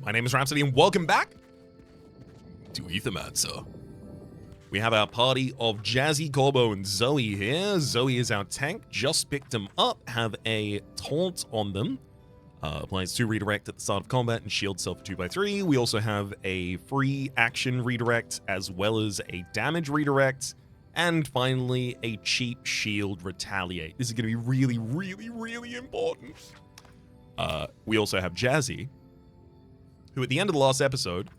My name is Rhapsody and welcome back to Aethermancer. We have our party of Jazzy, Corbo, and Zoe here. Zoe is our tank, just picked them up, have a taunt on them. Applies 2 redirect at the start of combat and shield self 2x3. We also have a free action redirect as well as a damage redirect. And finally, a cheap shield retaliate. This is going to be really important. We also have Jazzy, who at the end of the last episode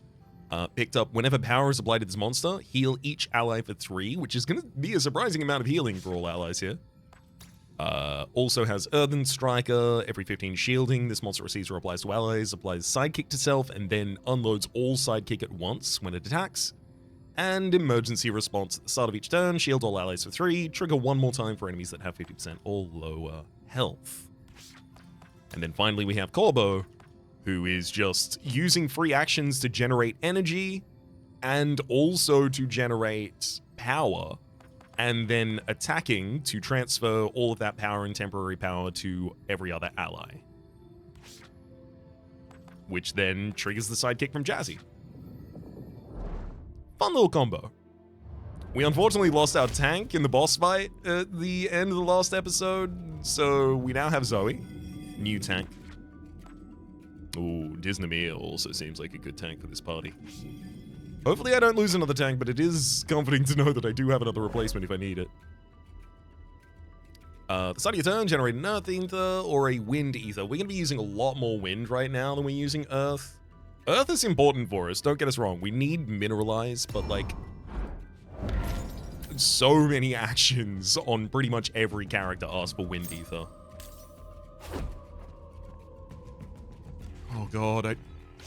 picked up whenever power is applied to this monster, heal each ally for 3, which is going to be a surprising amount of healing for all allies here. Also has Earthen Striker, every 15 shielding, this monster receives or applies to allies, applies sidekick to self, and then unloads all sidekick at once when it attacks. And emergency response at the start of each turn, shield all allies for 3, trigger 1 more time for enemies that have 50% or lower health. And then finally we have Corbo, who is just using free actions to generate energy and also to generate power, and then attacking to transfer all of that power and temporary power to every other ally, which then triggers the sidekick from Jazzy. Fun little combo. We unfortunately lost our tank in the boss fight at the end of the last episode, so we now have Zoe, new tank. Ooh, Disney also seems like a good tank for this party. Hopefully I don't lose another tank, but it is comforting to know that I do have another replacement if I need it. The start of your turn, generate an Earth Ether or a Wind Ether. We're going to be using a lot more wind right now than we're using Earth. Earth is important for us, don't get us wrong. We need Mineralize, but like, so many actions on pretty much every character ask for Wind Ether. Oh god,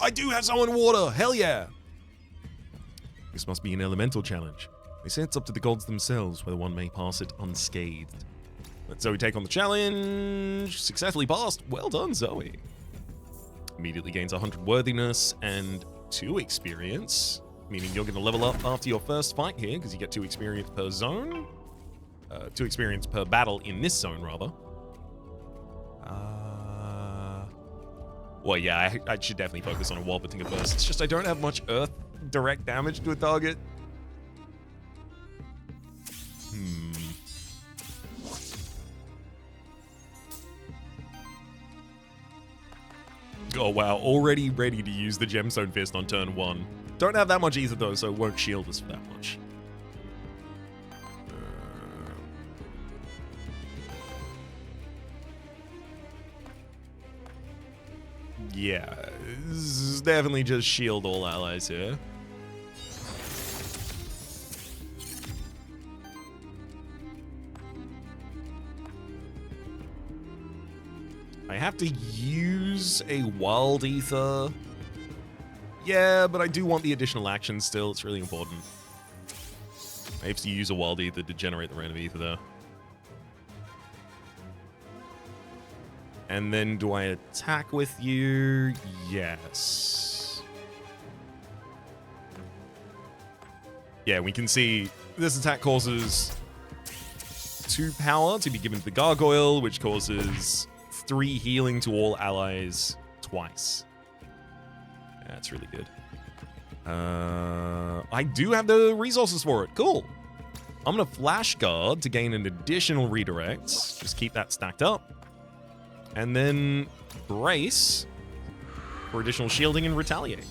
I do have someone in water! Hell yeah! This must be an elemental challenge. They say it's up to the gods themselves whether one may pass it unscathed. Let Zoe take on the challenge. Successfully passed. Well done, Zoe. Immediately gains 100 worthiness and 2 experience, meaning you're going to level up after your first fight here because you get 2 experience per zone. 2 experience per battle in this zone, rather. Well, yeah, I should definitely focus on a Wallbatinger first. It's just I don't have much earth direct damage to a target. Oh, wow. Already ready to use the Gemstone Fist on turn 1. Don't have that much ether, though, so it won't shield us for that much. Yeah, this is definitely just shield all allies here. I have to use a Wild Ether. Yeah, but I do want the additional action still. It's really important. I have to use a Wild Ether to generate the random ether there. And then do I attack with you? Yes. Yeah, we can see this attack causes 2 power to be given to the gargoyle, which causes 3 healing to all allies twice. That's really good. I do have the resources for it. Cool. I'm going to Flash Guard to gain an additional redirect. Just keep that stacked up. And then Brace for additional shielding and retaliate.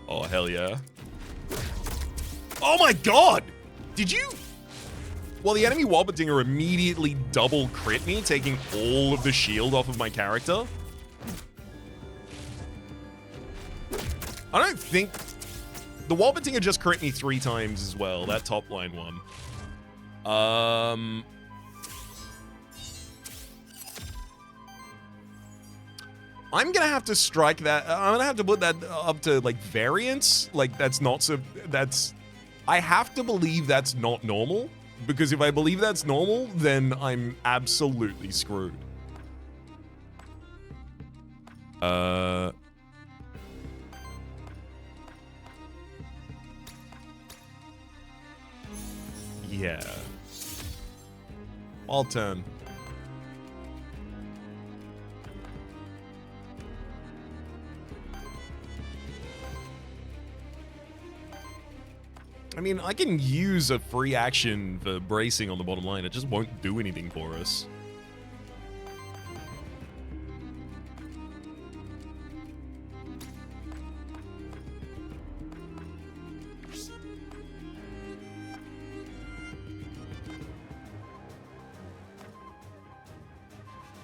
Oh, hell yeah. Oh my god! Did you? Well, the enemy Wallbatinger immediately double crit me, taking all of the shield off of my character. I don't think... The Wallbatinger just crit me 3 times as well, that top line one. I'm gonna have to strike that. I'm gonna have to put that up to like variance. Like that's not so. That's. I have to believe that's not normal, because if I believe that's normal, then I'm absolutely screwed. Yeah. I'll turn. I mean, I can use a free action for bracing on the bottom line. It just won't do anything for us.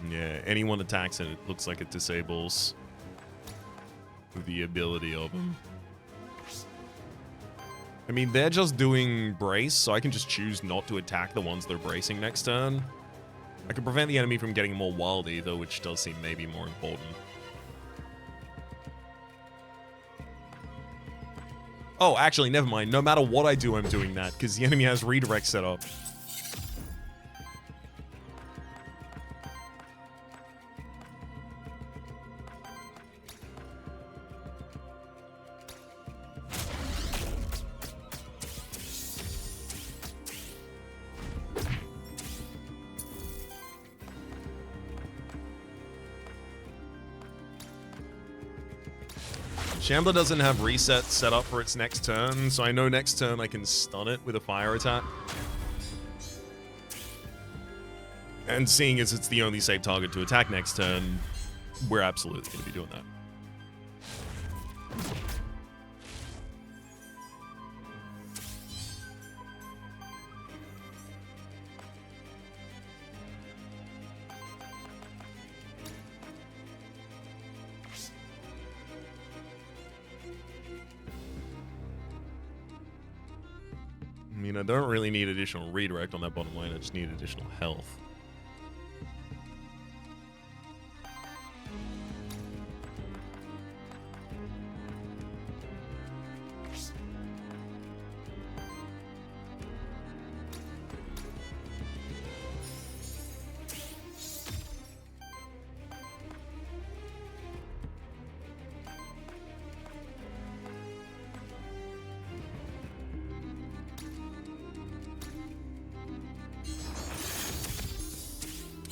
Yeah, anyone attacks it, it looks like it disables the ability of them. I mean, they're just doing brace, so I can just choose not to attack the ones they're bracing next turn. I can prevent the enemy from getting more wild either, which does seem maybe more important. Oh, actually, never mind. No matter what I do, I'm doing that, because the enemy has redirect set up. Shambler doesn't have reset set up for its next turn, so I know next turn I can stun it with a fire attack. And seeing as it's the only safe target to attack next turn, we're absolutely going to be doing that. I mean, I don't really need additional redirect on that bottom line, I just need additional health.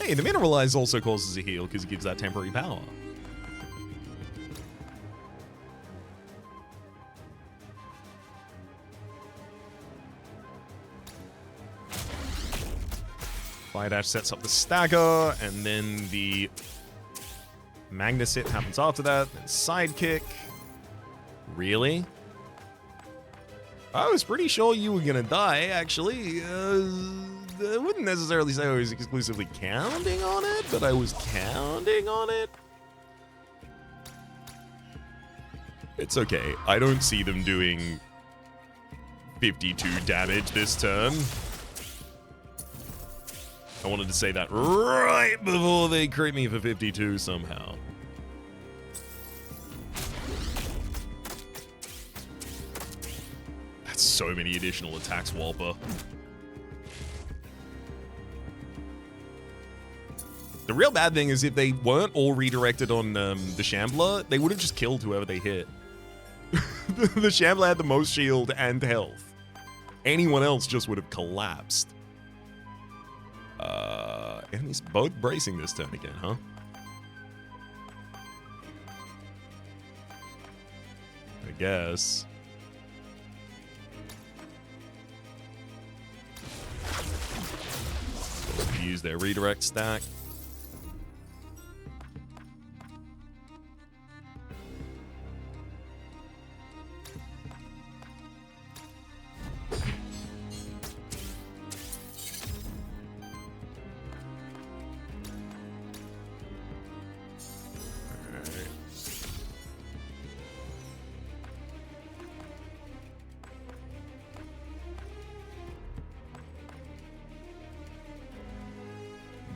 Hey, the Mineralize also causes a heal because it gives that temporary power. Fire Dash sets up the stagger, and then the Magnus hit happens after that, then Sidekick. Really? I was pretty sure you were gonna die, actually. I wouldn't necessarily say I was exclusively counting on it, but I was counting on it. It's okay. I don't see them doing 52 damage this turn. I wanted to say that right before they crit me for 52 somehow. That's so many additional attacks, Walper. The real bad thing is if they weren't all redirected on the Shambler, they would have just killed whoever they hit. The Shambler had the most shield and health. Anyone else just would have collapsed. Enemies both bracing this turn again, huh? I guess. Use their redirect stack.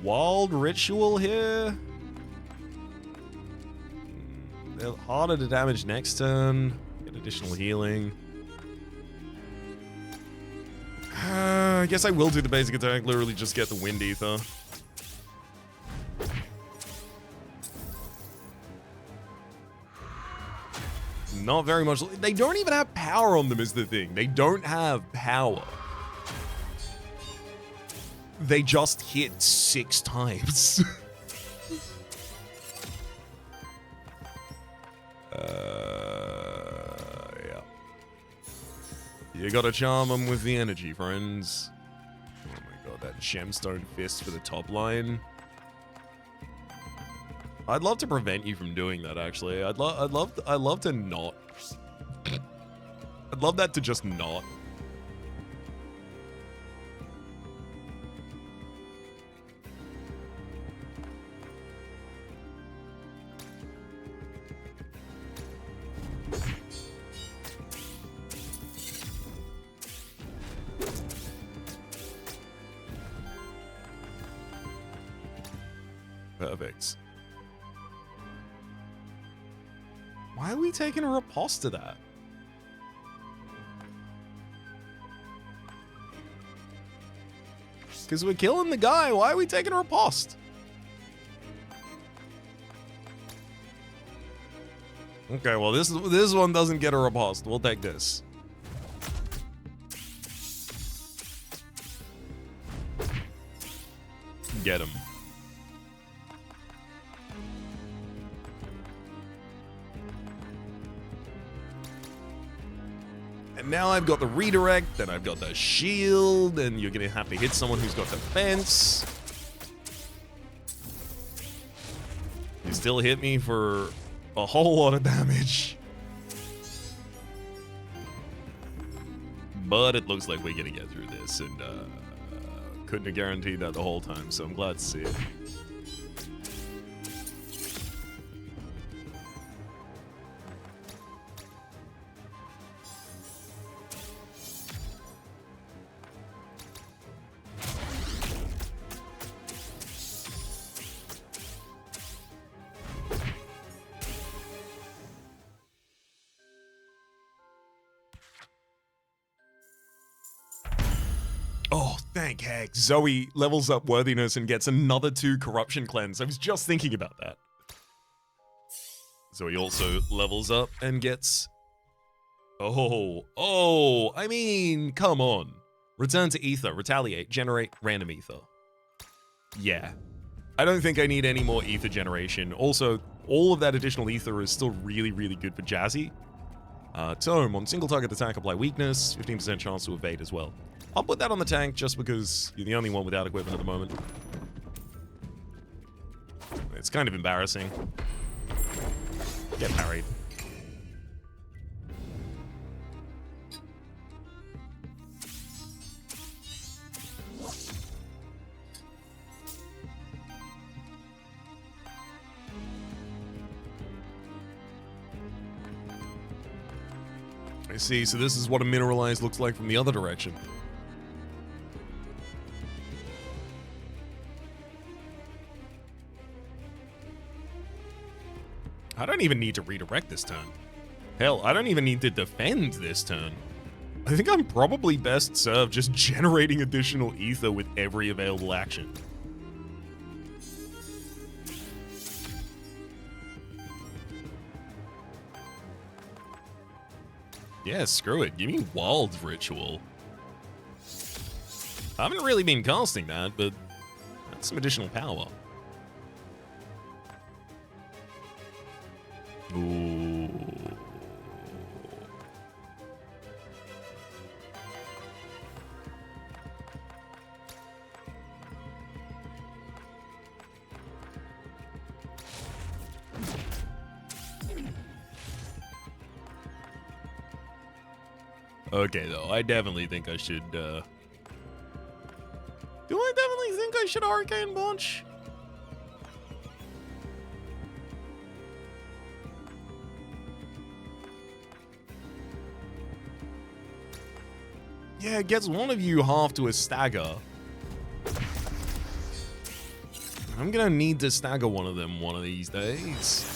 Wild Ritual here. They're harder to damage next turn. Get additional healing. I guess I will do the basic attack. Literally just get the Wind Ether. Not very much. They don't even have power on them is the thing. They don't have power. They just hit 6 times. Yeah. You gotta charm them with the energy, friends. Oh my god, that gemstone fist for the top line. I'd love to prevent you from doing that, actually. I'd love to not. I'd love that to just not. Perfect. Why are we taking a riposte to that? Because we're killing the guy. Why are we taking a riposte? Okay, well, this one doesn't get a riposte. We'll take this. Get him. And now I've got the redirect, then I've got the shield, and you're gonna have to hit someone who's got defense. You still hit me for a whole lot of damage. But it looks like we're gonna get through this, and couldn't have guaranteed that the whole time, so I'm glad to see it. Oh, thank heck. Zoe levels up worthiness and gets another 2 corruption cleanse. I was just thinking about that. Zoe also levels up and gets... Oh, I mean, come on. Return to ether, retaliate, generate random ether. Yeah. I don't think I need any more ether generation. Also, all of that additional ether is still really, really good for Jazzy. Tome, on single target attack, apply weakness, 15% chance to evade as well. I'll put that on the tank just because you're the only one without equipment at the moment. It's kind of embarrassing. Get parried. I see, so this is what a mineralized looks like from the other direction. I don't even need to redirect this turn. Hell, I don't even need to defend this turn. I think I'm probably best served just generating additional ether with every available action. Yeah, screw it. Give me Wild Ritual. I haven't really been casting that, but that's some additional power. Ooh. Okay, though, I definitely think I should, Do I definitely think I should Arcane Punch? Yeah, it gets one of you half to a stagger. I'm gonna need to stagger one of them one of these days.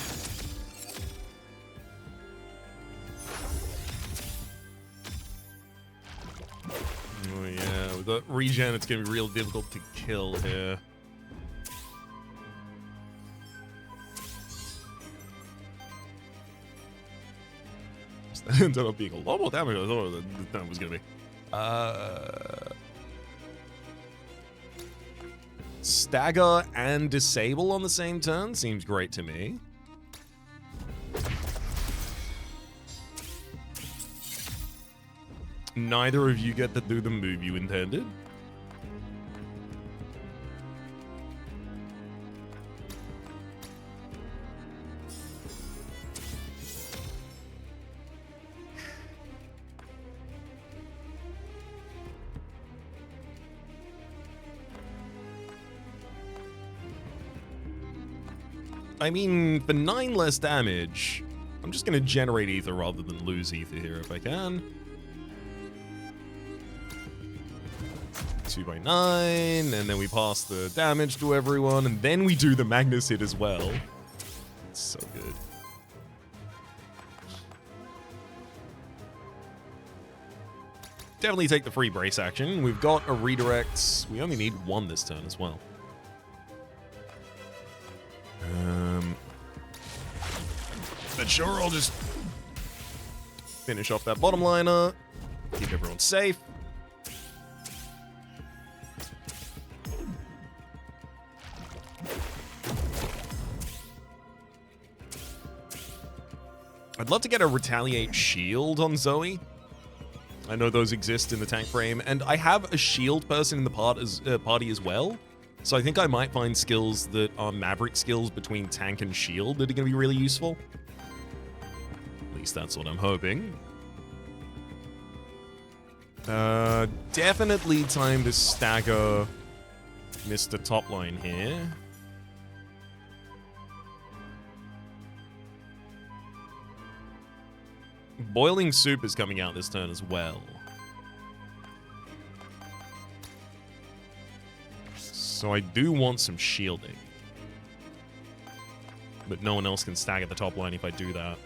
Oh yeah, with the regen, it's gonna be real difficult to kill here. That ended up being a lot more damage than I thought that was gonna be. Stagger and disable on the same turn seems great to me. Neither of you get to do the move you intended. I mean, for 9 less damage, I'm just going to generate ether rather than lose ether here if I can. 2 by 9, and then we pass the damage to everyone, and then we do the Magnus hit as well. It's so good. Definitely take the free brace action. We've got a redirect. We only need 1 this turn as well. But sure, I'll just finish off that bottom liner, keep everyone safe. I'd love to get a retaliate shield on Zoe. I know those exist in the tank frame, and I have a shield person in the party as well. So I think I might find skills that are Maverick skills between tank and shield that are going to be really useful. At least that's what I'm hoping. Definitely time to stagger Mr. Topline here. Boiling Soup is coming out this turn as well. So I do want some shielding. But no one else can stagger the top line if I do that.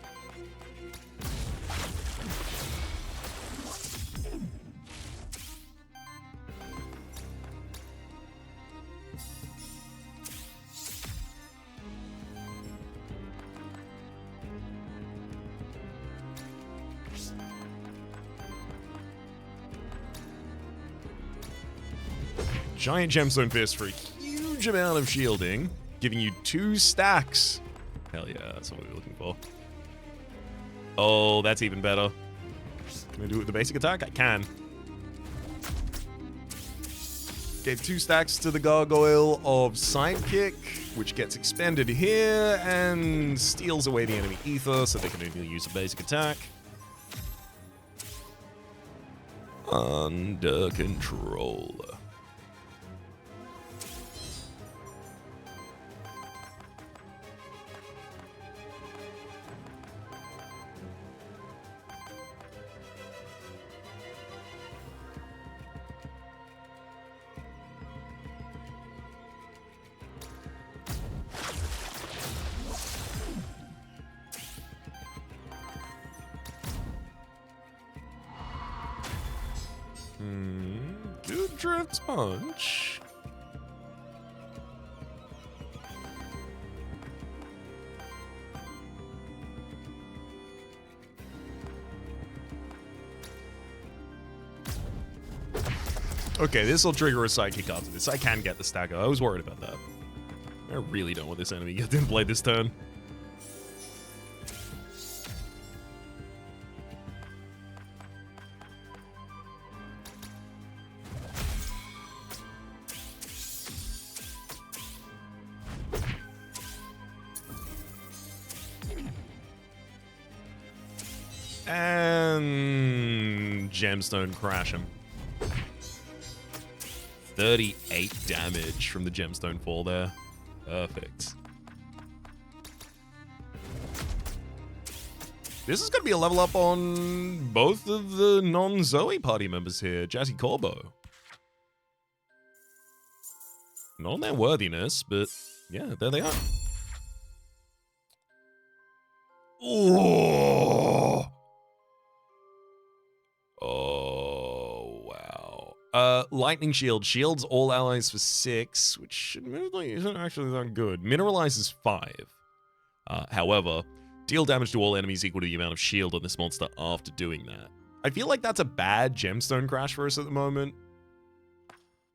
Giant Gemstone Fist for a huge amount of shielding, giving you 2 stacks. Hell yeah, that's what we were looking for. Oh, that's even better. Can I do it with the basic attack? I can. Gave 2 stacks to the Gargoyle of Sidekick, which gets expended here and steals away the enemy ether so they can only use a basic attack. Under control. Good drift punch. Okay, this will trigger a psychic after this. I can get the stagger. I was worried about that. I really don't want this enemy getting played this turn. And Gemstone crash him. 38 damage from the Gemstone fall there. Perfect. This is going to be a level up on both of the non-Zoe party members here. Jazzy Corbo. Not on their worthiness, but yeah, there they are. Oh! Oh, wow. Lightning Shield. Shields all allies for 6, which admittedly isn't actually that good. Mineralizes 5. However, deal damage to all enemies equal to the amount of shield on this monster after doing that. I feel like that's a bad Gemstone crash for us at the moment.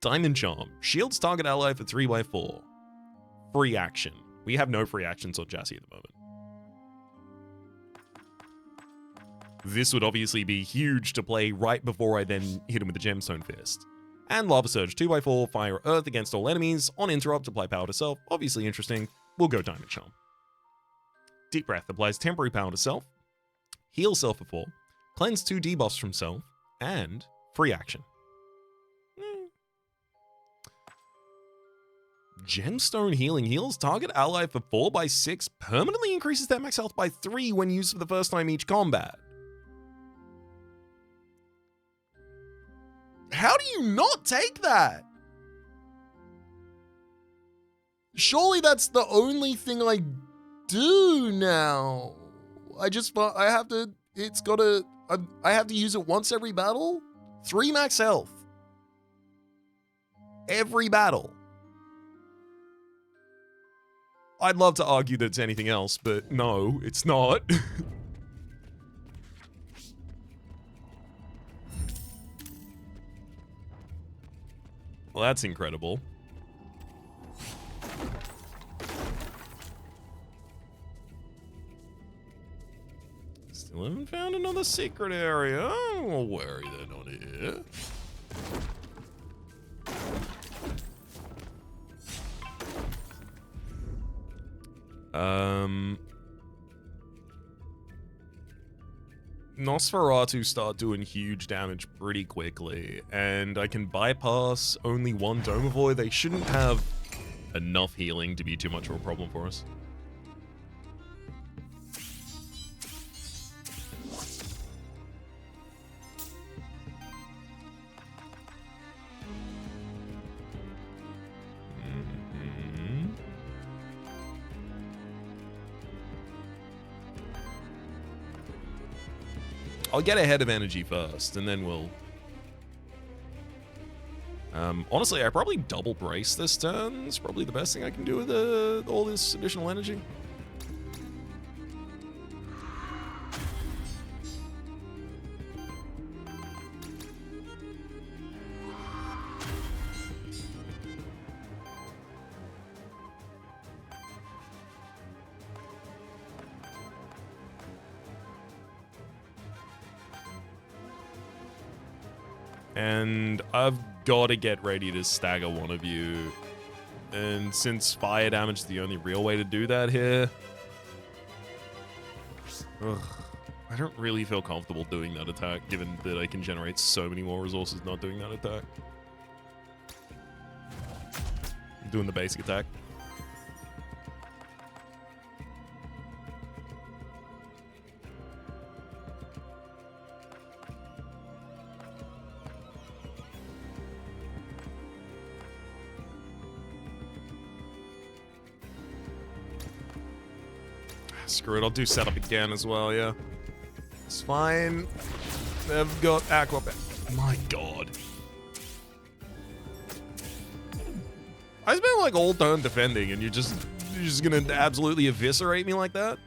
Diamond Charm. Shields target ally for 3x4. Free action. We have no free actions on Jassy at the moment. This would obviously be huge to play right before I then hit him with the Gemstone Fist. And Lava Surge 2x4, Fire Earth against all enemies, on interrupt apply power to self, obviously interesting, we'll go Diamond Charm. Deep Breath applies temporary power to self, heal self for 4, cleanse 2 debuffs from self, and free action. Gemstone Healing heals target ally for 4/6, permanently increases their max health by 3 when used for the first time each combat. How do you not take that? Surely that's the only thing I do now. I have to use it once every battle? 3 max health. Every battle. I'd love to argue that it's anything else, but no, it's not. Well, that's incredible. Still haven't found another secret area. Oh, where are they not here? Nosferatu start doing huge damage pretty quickly, and I can bypass only one Domovoid. They shouldn't have enough healing to be too much of a problem for us. I'll get ahead of energy first, and then we'll... honestly, I probably double brace this turn. It's probably the best thing I can do with all this additional energy. And I've got to get ready to stagger one of you. And since fire damage is the only real way to do that here... I don't really feel comfortable doing that attack, given that I can generate so many more resources not doing that attack. I'm doing the basic attack. Screw it, I'll do setup again as well, yeah. It's fine. They've got Aqua... My god. I spent like all turn defending and you're just gonna absolutely eviscerate me like that?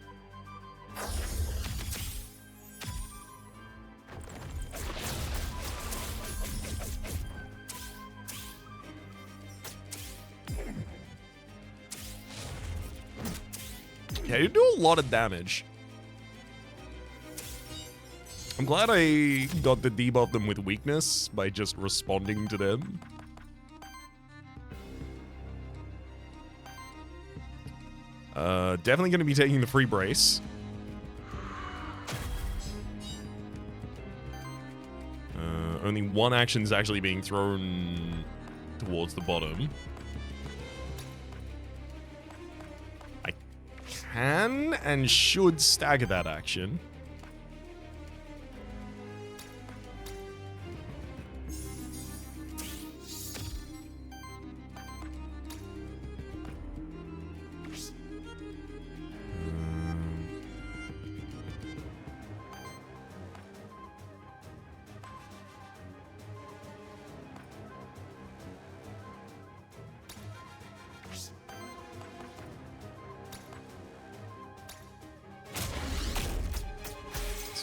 Yeah, you do a lot of damage. I'm glad I got to debuff them with weakness by just responding to them. Definitely going to be taking the free brace. Only one action is actually being thrown towards the bottom. Can and should stagger that action.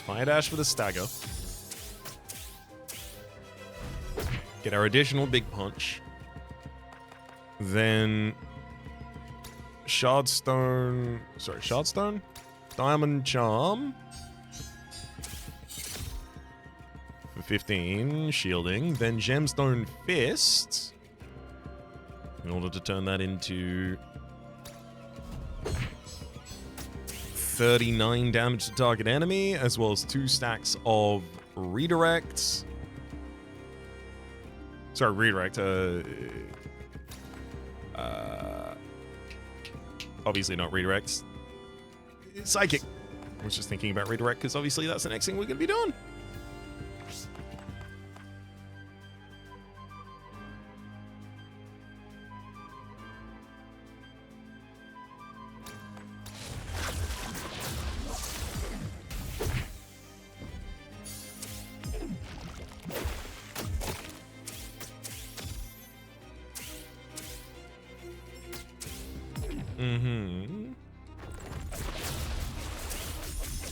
Fire dash for the stagger. Get our additional big punch. Then Shardstone. Sorry, Shardstone? Diamond Charm. 15 shielding, then Gemstone Fist in order to turn that into 39 damage to target enemy, as well as 2 stacks of redirects. Sorry, redirect. Obviously not redirects. Psychic. I was just thinking about redirect because obviously that's the next thing we're going to be doing.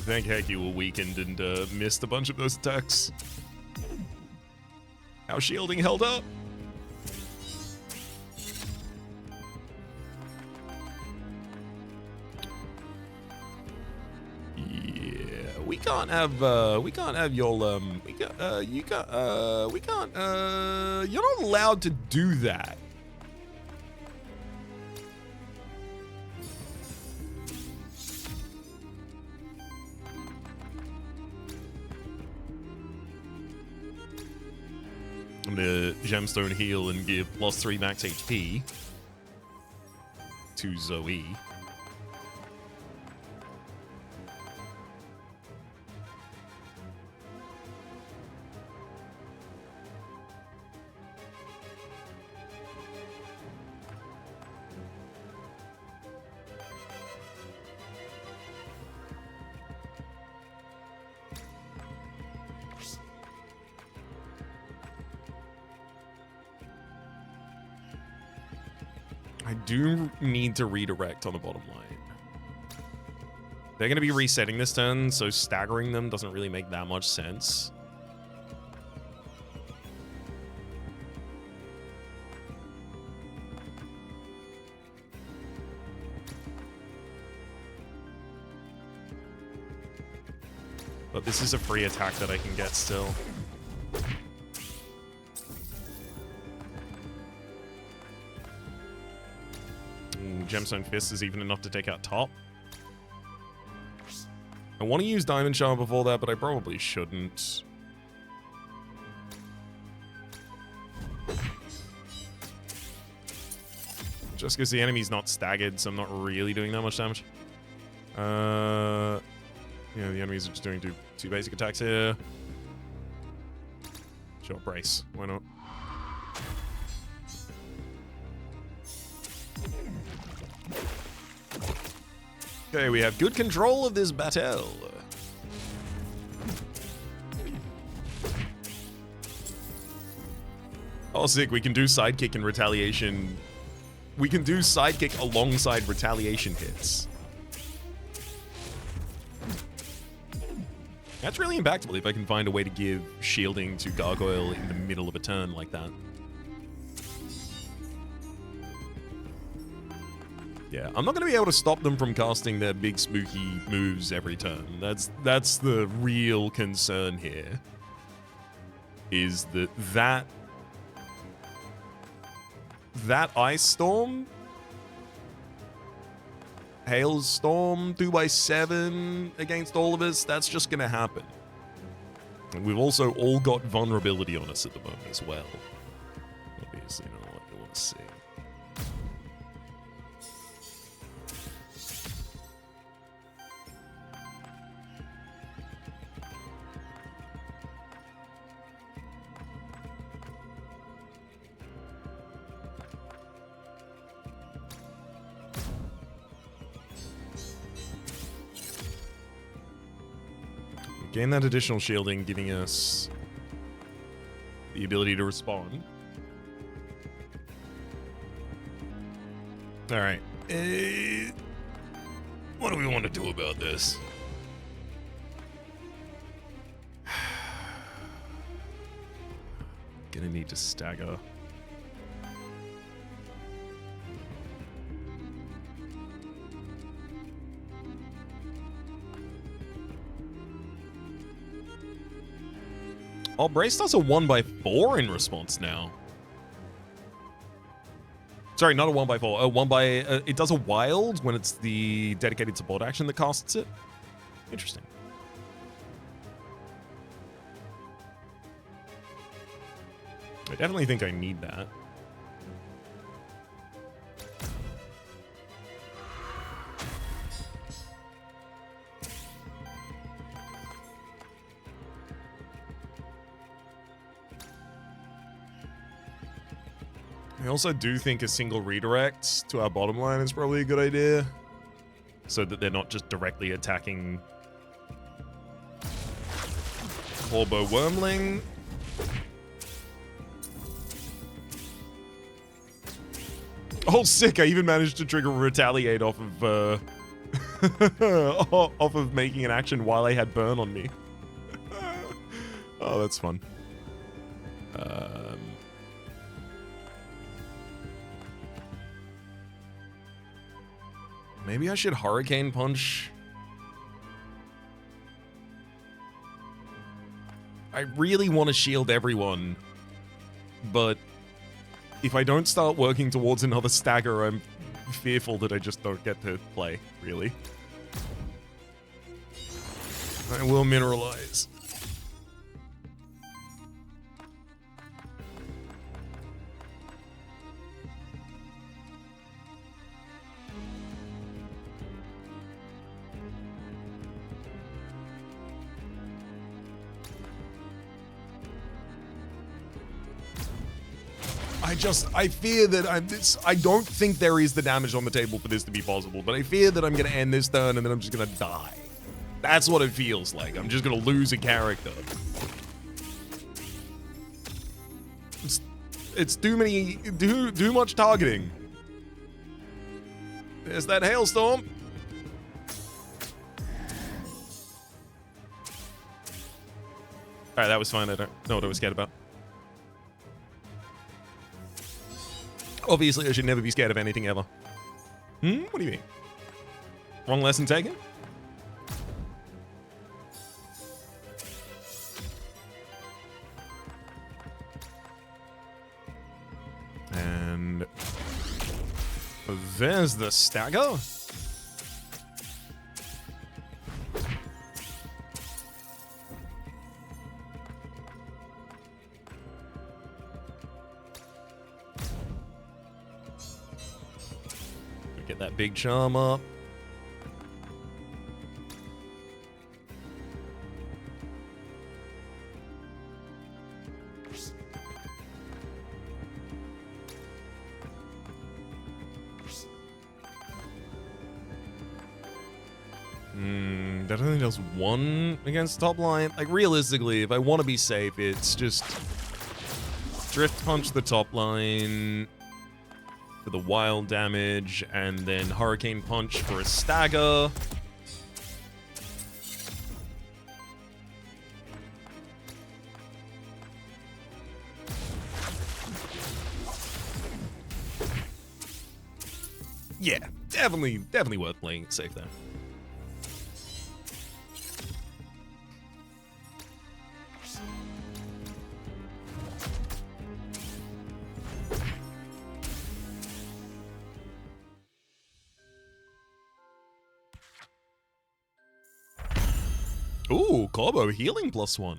Thank heck you were weakened and missed a bunch of those attacks. How shielding held up. Yeah, we can't have your you're not allowed to do that. I'm gonna Gemstone heal and give +3 max HP to Zoe. I do need to redirect on the bottom line. They're going to be resetting this turn, so staggering them doesn't really make that much sense. But this is a free attack that I can get still. Gemstone Fist is even enough to take out top. I want to use Diamond Charm before that, but I probably shouldn't. Just because the enemy's not staggered, so I'm not really doing that much damage. Yeah, the enemies are just doing two basic attacks here. Sure, brace. Why not? Okay, we have good control of this battle. Oh, sick. We can do sidekick and retaliation. We can do sidekick alongside retaliation hits. That's really impactful if I can find a way to give shielding to Gargoyle in the middle of a turn like that. Yeah, I'm not going to be able to stop them from casting their big spooky moves every turn. That's the real concern here. Is that Ice Storm, Hailstorm 2x7 against all of us, that's just going to happen. And we've also all got vulnerability on us at the moment as well. Obviously, not what you want to see. Gain that additional shielding, giving us the ability to respond. All right. What do we want to do about this? Gonna need to stagger. Oh, Brace does a 1x4 in response now. Sorry, not a 1x4. It does a wild when it's the dedicated support action that casts it. Interesting. I definitely think I need that. I also do think a single redirect to our bottom line is probably a good idea, so that they're not just directly attacking Corbo Wormling. Oh, sick! I even managed to trigger Retaliate off of off of making an action while I had Burn on me. Oh, that's fun. Maybe I should Hurricane Punch. I really want to shield everyone, but if I don't start working towards another stagger, I'm fearful that I just don't get to play, really. I will mineralize. I fear that I don't think there is the damage on the table for this to be possible, but I fear that I'm going to end this turn and then I'm just going to die. That's what it feels like. I'm just going to lose a character. It's too much targeting. There's that hailstorm. Alright, that was fine. I don't know what I was scared about. Obviously, I should never be scared of anything ever. What do you mean? Wrong lesson taken? And there's the stagger. Get that big charm up. That only does one against top line. Like, realistically, if I want to be safe, it's just Drift Punch the top line for the wild damage, and then Hurricane Punch for a stagger. Yeah, definitely worth playing it safe there. Ooh, Corbo healing +1.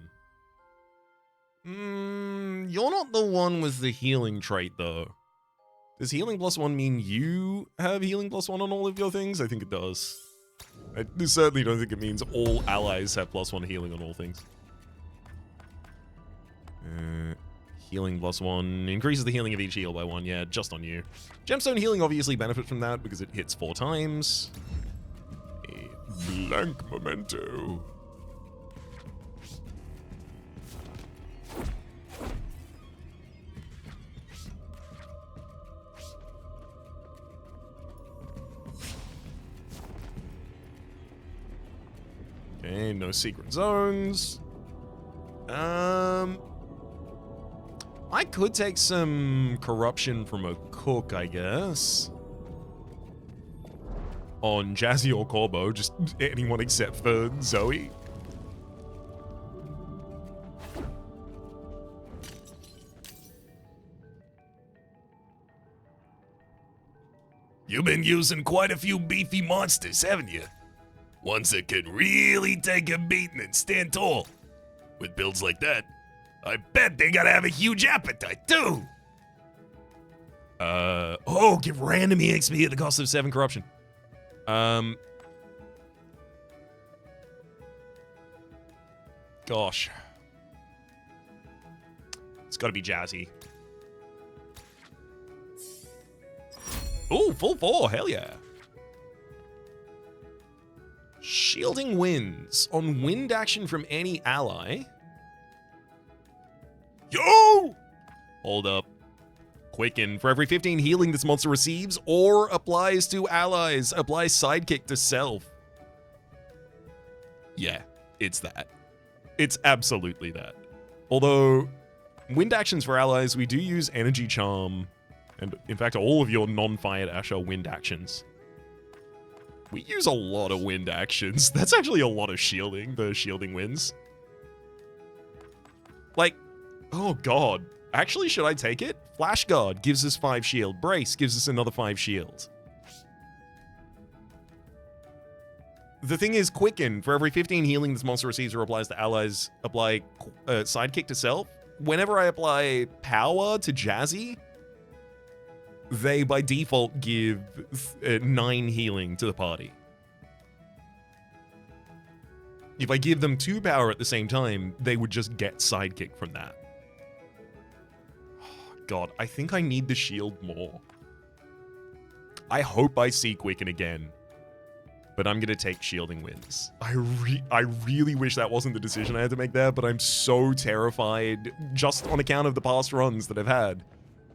You're not the one with the healing trait, though. Does healing +1 mean you have healing +1 on all of your things? I think it does. I certainly don't think it means all allies have +1 healing on all things. Healing +1 increases the healing of each heal by 1. Yeah, just on you. Gemstone healing obviously benefits from that because it hits 4 times. A blank memento. Okay, no secret zones. I could take some corruption from a cook, I guess. On Jazzy or Corbo, just anyone except for Zoe. You've been using quite a few beefy monsters, haven't you? Ones that can really take a beating and stand tall. With builds like that, I bet they gotta have a huge appetite, too! Give random EXP at the cost of 7 corruption. Gosh. It's gotta be Jazzy. Ooh, full 4, hell yeah. Shielding Winds. On wind action from any ally. Yo! Hold up. Quicken. For every 15 healing this monster receives or applies to allies, apply sidekick to self. Yeah, it's that. It's absolutely that. Although, wind actions for allies, we do use Energy Charm. And in fact, all of your non-fire dash are wind actions. We use a lot of wind actions. That's actually a lot of shielding, the shielding winds. Like, oh god. Actually, should I take it? Flash Guard gives us 5 shield. Brace gives us another 5 shield. The thing is, Quicken. For every 15 healing this monster receives or applies to allies, apply sidekick to self. Whenever I apply power to Jazzy, they, by default, give 9 healing to the party. If I give them 2 power at the same time, they would just get sidekick from that. Oh, God, I think I need the shield more. I hope I see Quicken again, but I'm going to take Shielding Winds. I really wish that wasn't the decision I had to make there, but I'm so terrified, just on account of the past runs that I've had,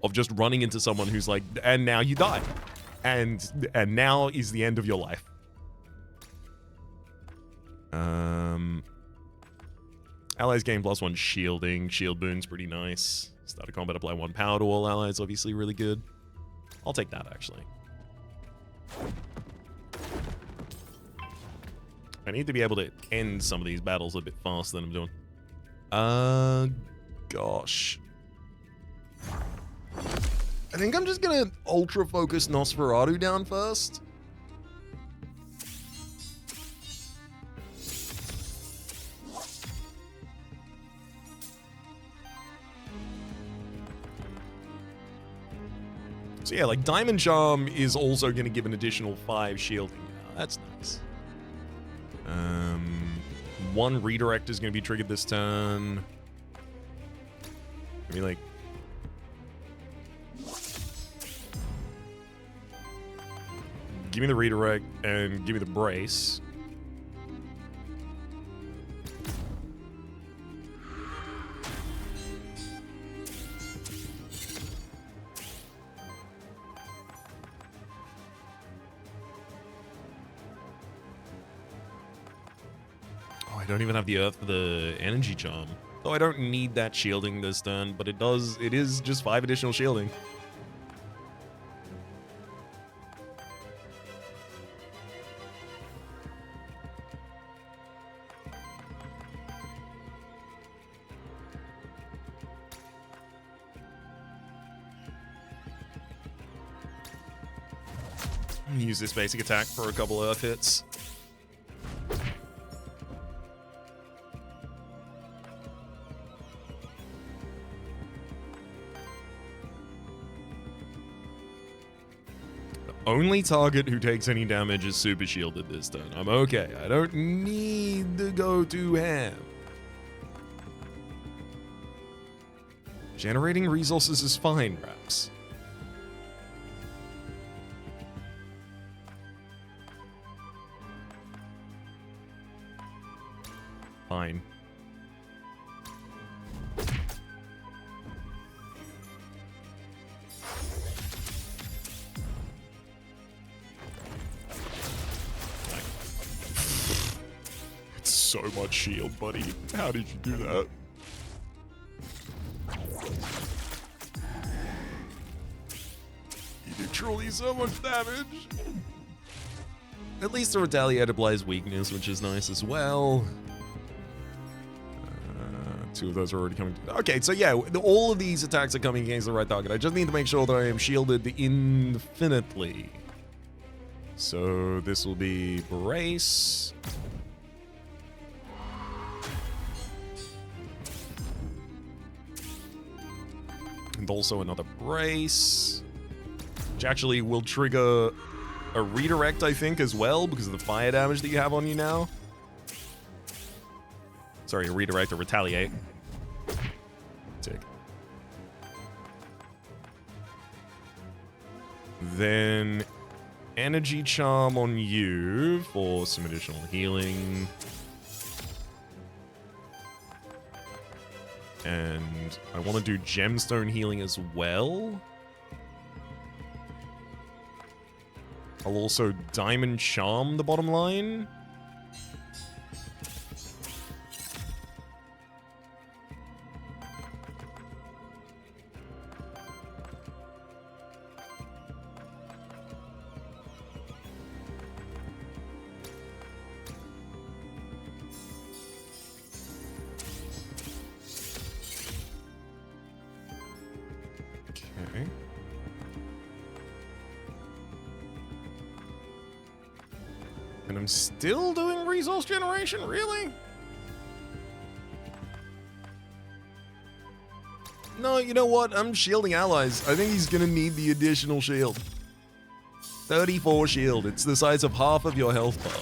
of just running into someone who's like, and now you die. And now is the end of your life. Allies gain +1 shielding. Shield boon's pretty nice. Start of combat, apply 1 power to all allies, obviously really good. I'll take that, actually. I need to be able to end some of these battles a bit faster than I'm doing. Gosh. I think I'm just gonna ultra focus Nosferatu down first. So yeah, like Diamond Charm is also gonna give an additional 5 shielding. That's nice. 1 redirect is gonna be triggered this turn. I mean, like, give me the redirect and give me the brace. Oh, I don't even have the earth for the energy charm. Though I don't need that shielding this turn, but it is just 5 additional shielding. Use this basic attack for a couple earth hits. The only target who takes any damage is super shielded this turn. I'm okay. I don't need to go to ham. Generating resources is fine, Raps. Fine. It's so much shield, buddy. How did you do that? You did truly so much damage. At least the Retaliate applies weakness, which is nice as well. 2 of those are already coming. Okay, so yeah, all of these attacks are coming against the right target. I just need to make sure that I am shielded infinitely. So this will be Brace. And also another Brace. Which actually will trigger a redirect, I think, as well, because of the fire damage that you have on you now. Sorry, a redirect or retaliate. Tick. Then energy charm on you for some additional healing. And I want to do gemstone healing as well. I'll also diamond charm the bottom line. Okay. And I'm still doing resource generation, really? No, you know what? I'm shielding allies. I think he's gonna need the additional shield. 34 shield. It's the size of half of your health bar.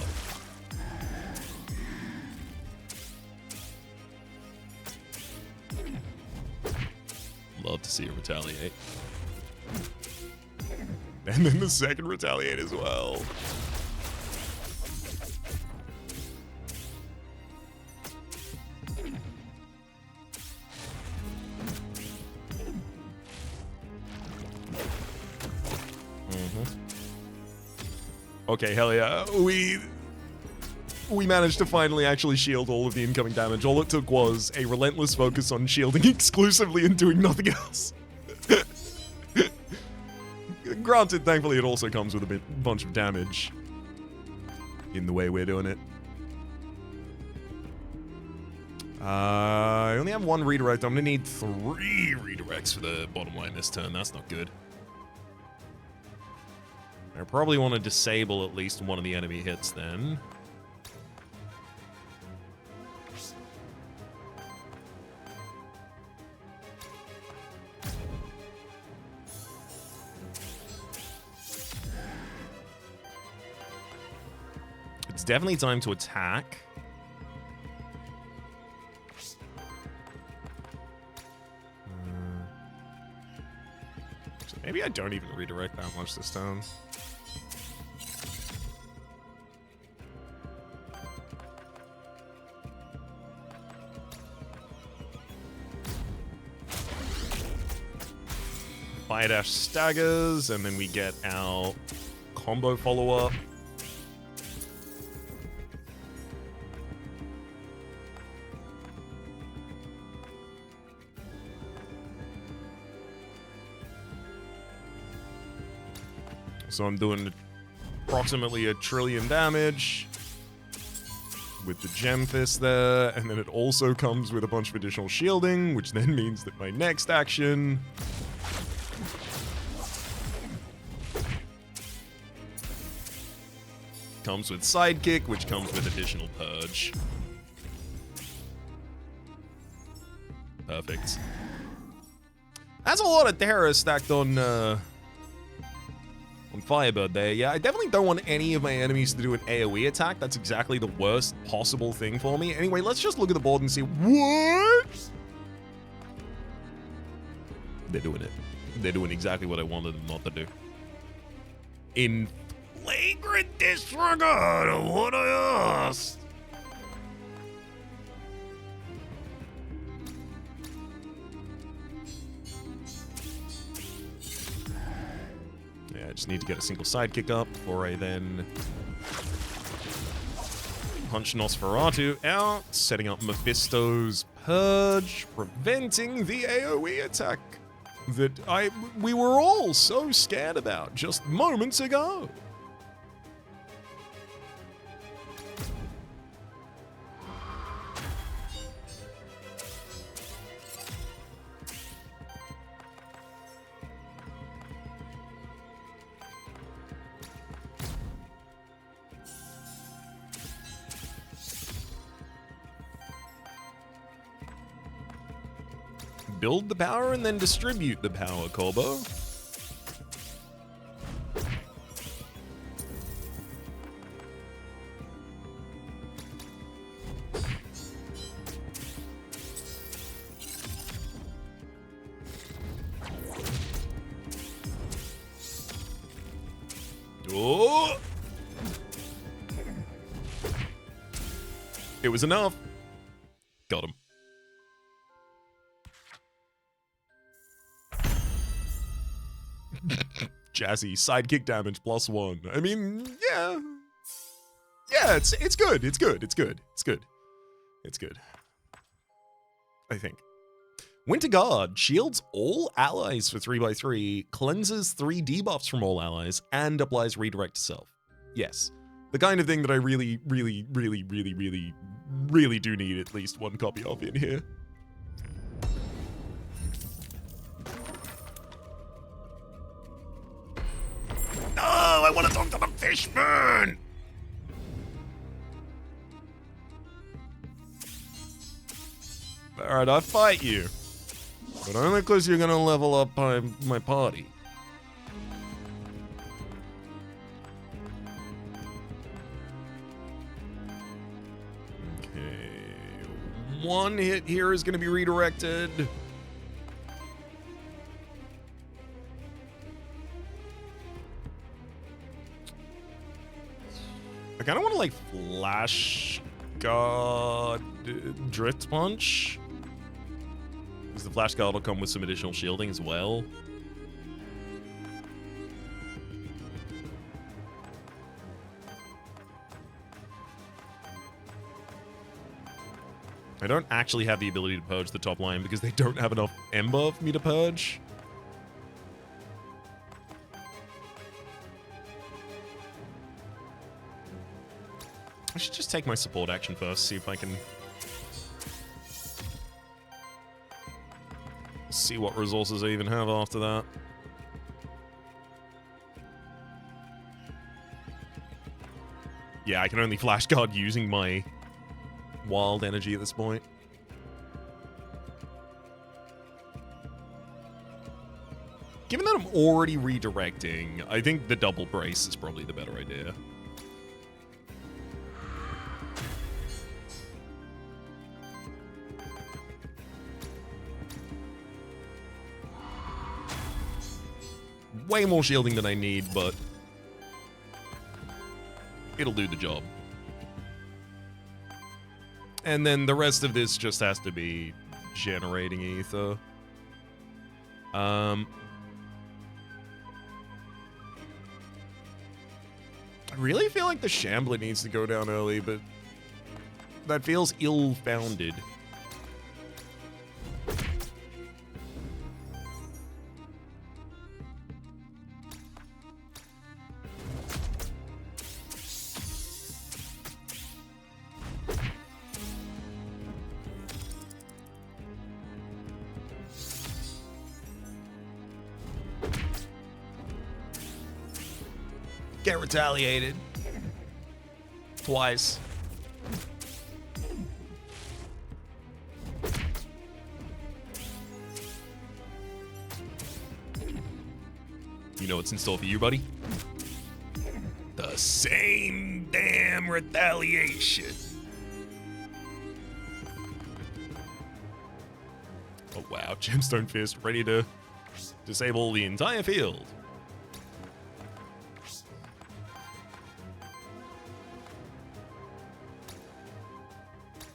Love to see her retaliate. And then the second retaliate as well. Okay, hell yeah. We managed to finally actually shield all of the incoming damage. All it took was a relentless focus on shielding exclusively and doing nothing else. Granted, thankfully it also comes with a bunch of damage in the way we're doing it. I only have one redirect. I'm gonna need 3 redirects for the bottom line this turn. That's not good. I probably want to disable at least one of the enemy hits then. It's definitely time to attack. So maybe I don't even redirect that much this time. Fire Dash staggers, and then we get our combo follow-up. So I'm doing approximately 1 trillion damage with the Gem Fist there, and then it also comes with a bunch of additional shielding, which then means that my next action comes with Sidekick, which comes with additional Purge. Perfect. That's a lot of terror stacked on Firebird there. Yeah, I definitely don't want any of my enemies to do an AoE attack. That's exactly the worst possible thing for me. Anyway, let's just look at the board and see what? They're doing it. They're doing exactly what I wanted them not to do. In flagrant disregard of what I asked. Yeah, I just need to get a single sidekick up before I then punch Nosferatu out, setting up Mephisto's Purge, preventing the AoE attack that we were all so scared about just moments ago. build the power and then distribute the power, Corbo. Oh! It was enough. Got him. Jazzy, sidekick damage +1. I mean, yeah. Yeah, it's good. It's good. It's good. It's good. It's good. I think. Winter Guard shields all allies for 3x3, cleanses 3 debuffs from all allies, and applies redirect to self. Yes. The kind of thing that I really, really, really, really, really, really do need at least one copy of in here. No, I want to talk to the fishman! Alright, I fight you. But only because you're gonna level up my party. Okay. One hit here is gonna be redirected. I kinda wanna like Flash God Drift Punch. Because the Flash Guard will come with some additional shielding as well. I don't actually have the ability to purge the top line because they don't have enough Ember for me to purge. I should just take my support action first, see if I can see what resources I even have after that. Yeah, I can only Flash Guard using my wild energy at this point. Given that I'm already redirecting, I think the double brace is probably the better idea. Way more shielding than I need, but it'll do the job. And then the rest of this just has to be generating ether. I really feel like the Shambler needs to go down early, but that feels ill-founded. Get retaliated. Twice. You know what's in store for you, buddy? The same damn retaliation. Oh wow, Gemstone Fist ready to disable the entire field.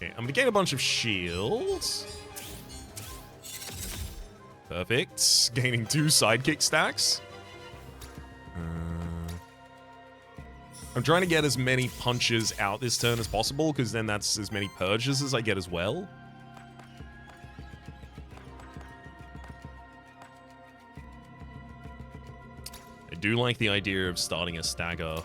Okay, I'm gonna gain a bunch of shields. Perfect. Gaining 2 sidekick stacks. I'm trying to get as many punches out this turn as possible, because then that's as many purges as I get as well. I do like the idea of starting a stagger.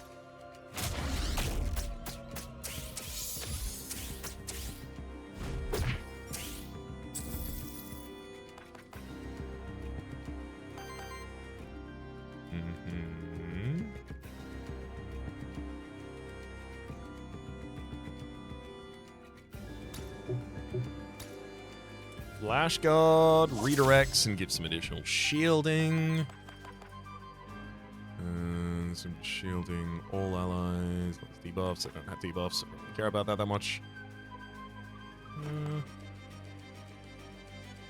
Flash Guard redirects and gives some additional shielding. Some shielding all allies. Lots of debuffs. I don't have debuffs. I don't really care about that much.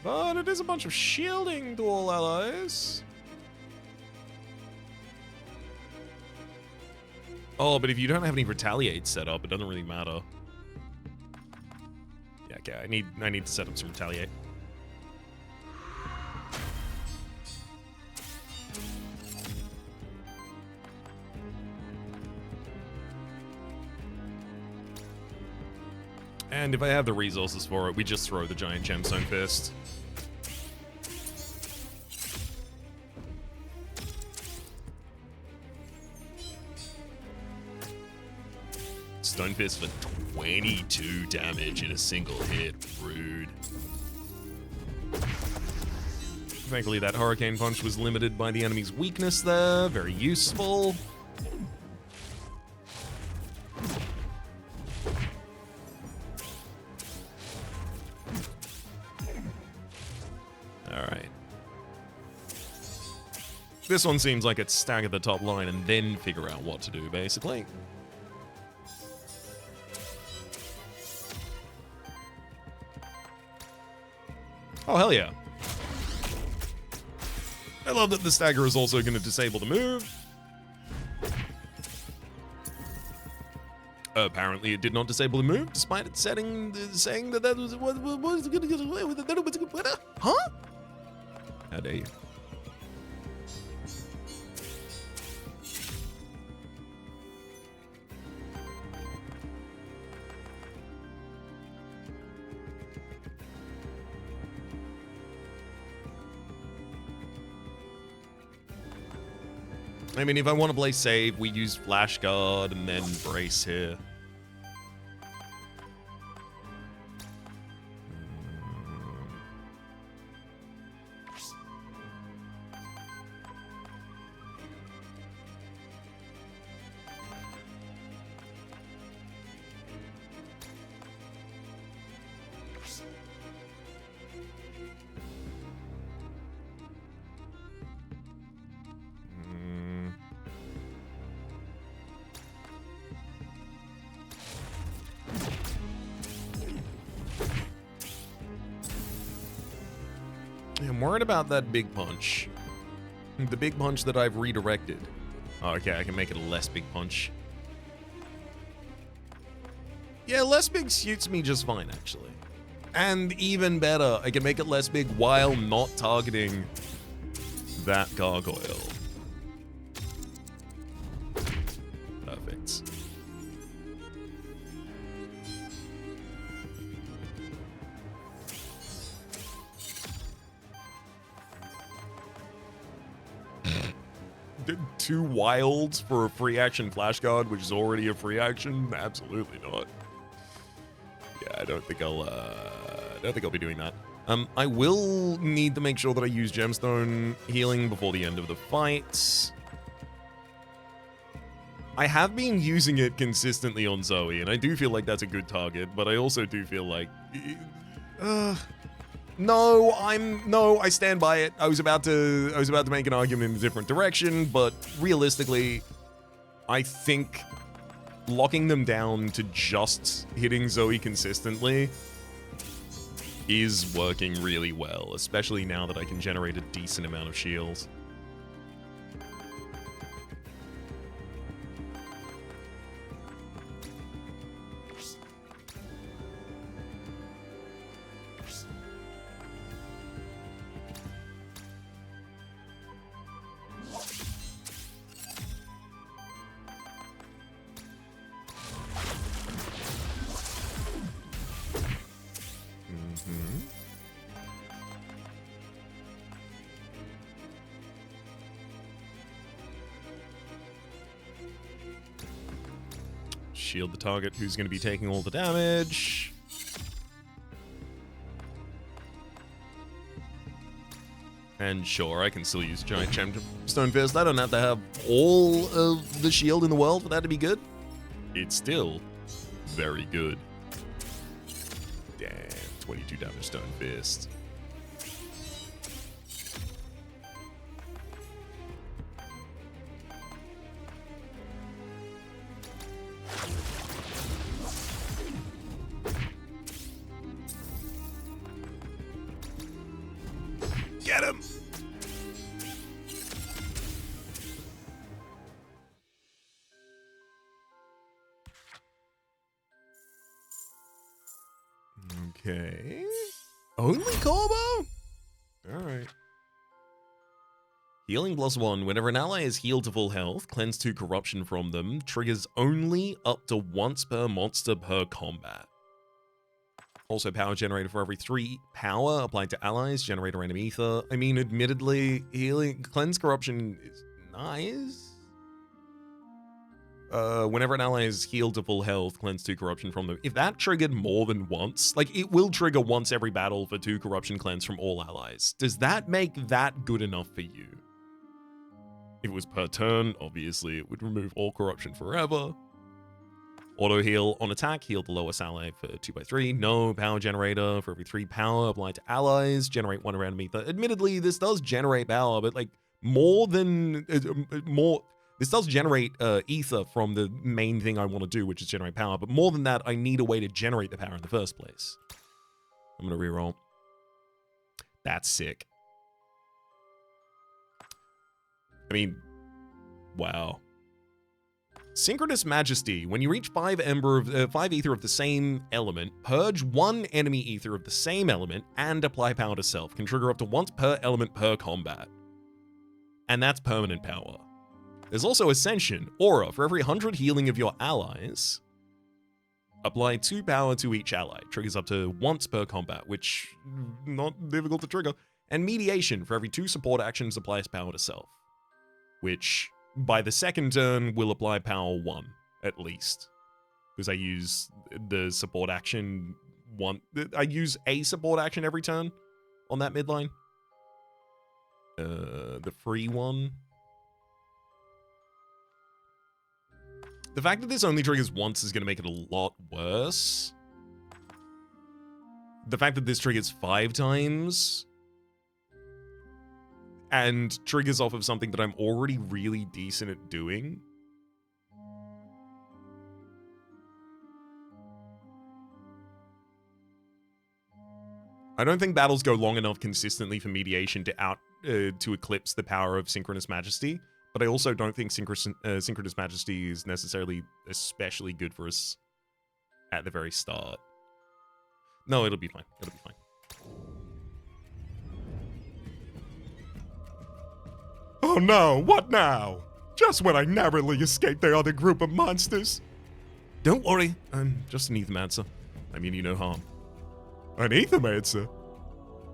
But it is a bunch of shielding to all allies. Oh, but if you don't have any retaliate set up, it doesn't really matter. Yeah, okay. I need to set up some retaliate. And if I have the resources for it, we just throw the giant gemstone fist. Stone fist for 22 damage in a single hit. Rude. Thankfully, that hurricane punch was limited by the enemy's weakness there. Very useful. Alright. This one seems like it's stagger the top line and then figure out what to do, basically. Oh, hell yeah. I love that the stagger is also going to disable the move. Apparently it did not disable the move, despite it saying that that was what was going to get away with it. Huh? How dare you? I mean, if I want to play save, we use Flash Guard and then Brace here. I'm worried about that big punch. The big punch that I've redirected. Oh, okay, I can make it a less big punch. Yeah, less big suits me just fine, actually. And even better, I can make it less big while not targeting that gargoyle. Perfect. Did 2 wilds for a free action flash guard, which is already a free action? Absolutely not. Yeah, I don't think I'll be doing that. I will need to make sure that I use gemstone healing before the end of the fight. I have been using it consistently on Zoe, and I do feel like that's a good target, but I also do feel like No, I stand by it. I was about to make an argument in a different direction, but realistically, I think locking them down to just hitting Zoe consistently is working really well, especially now that I can generate a decent amount of shields. Shield the target who's going to be taking all the damage. And sure, I can still use Giant Gemstone Fist. I don't have to have all of the shield in the world for that to be good. It's still very good. Damn, 22 damage Stone Fist. Get him! Okay. Only combo? Alright. Healing +1. Whenever an ally is healed to full health, cleanse 2 corruption from them, triggers only up to once per monster per combat. Also, power generated for every 3 power applied to allies, generate a random ether. I mean, admittedly, healing cleanse corruption is nice. Whenever an ally is healed to full health, cleanse 2 corruption from them. If that triggered more than once, like it will trigger once every battle for 2 corruption cleanse from all allies. Does that make that good enough for you? If it was per turn, obviously it would remove all corruption forever. Auto heal on attack, heal the lowest ally for 2x3. No power generator for every 3 power applied to allies. Generate 1 random ether. Admittedly, this does generate power, but like more than this does generate ether from the main thing I want to do, which is generate power. But more than that, I need a way to generate the power in the first place. I'm gonna reroll. That's sick. I mean, wow. Synchronous Majesty. When you reach 5 ether of the same element, purge 1 enemy ether of the same element and apply power to self. Can trigger up to once per element per combat. And that's permanent power. There's also Ascension. Aura. For every 100 healing of your allies, apply 2 power to each ally. Triggers up to once per combat, which not difficult to trigger. And Mediation. For every 2 support actions, applies power to self. Which, by the second turn, will apply power 1, at least. Because I use the support action I use a support action every turn on that midline. The free one. The fact that this only triggers once is going to make it a lot worse. The fact that this triggers 5 times and triggers off of something that I'm already really decent at doing. I don't think battles go long enough consistently for Mediation to eclipse the power of Synchronous Majesty, but I also don't think Synchronous Majesty is necessarily especially good for us at the very start. No, it'll be fine. It'll be fine. Oh no, what now? Just when I narrowly escaped the other group of monsters. Don't worry, I'm just an Aethermancer. I mean you no harm. An Aethermancer?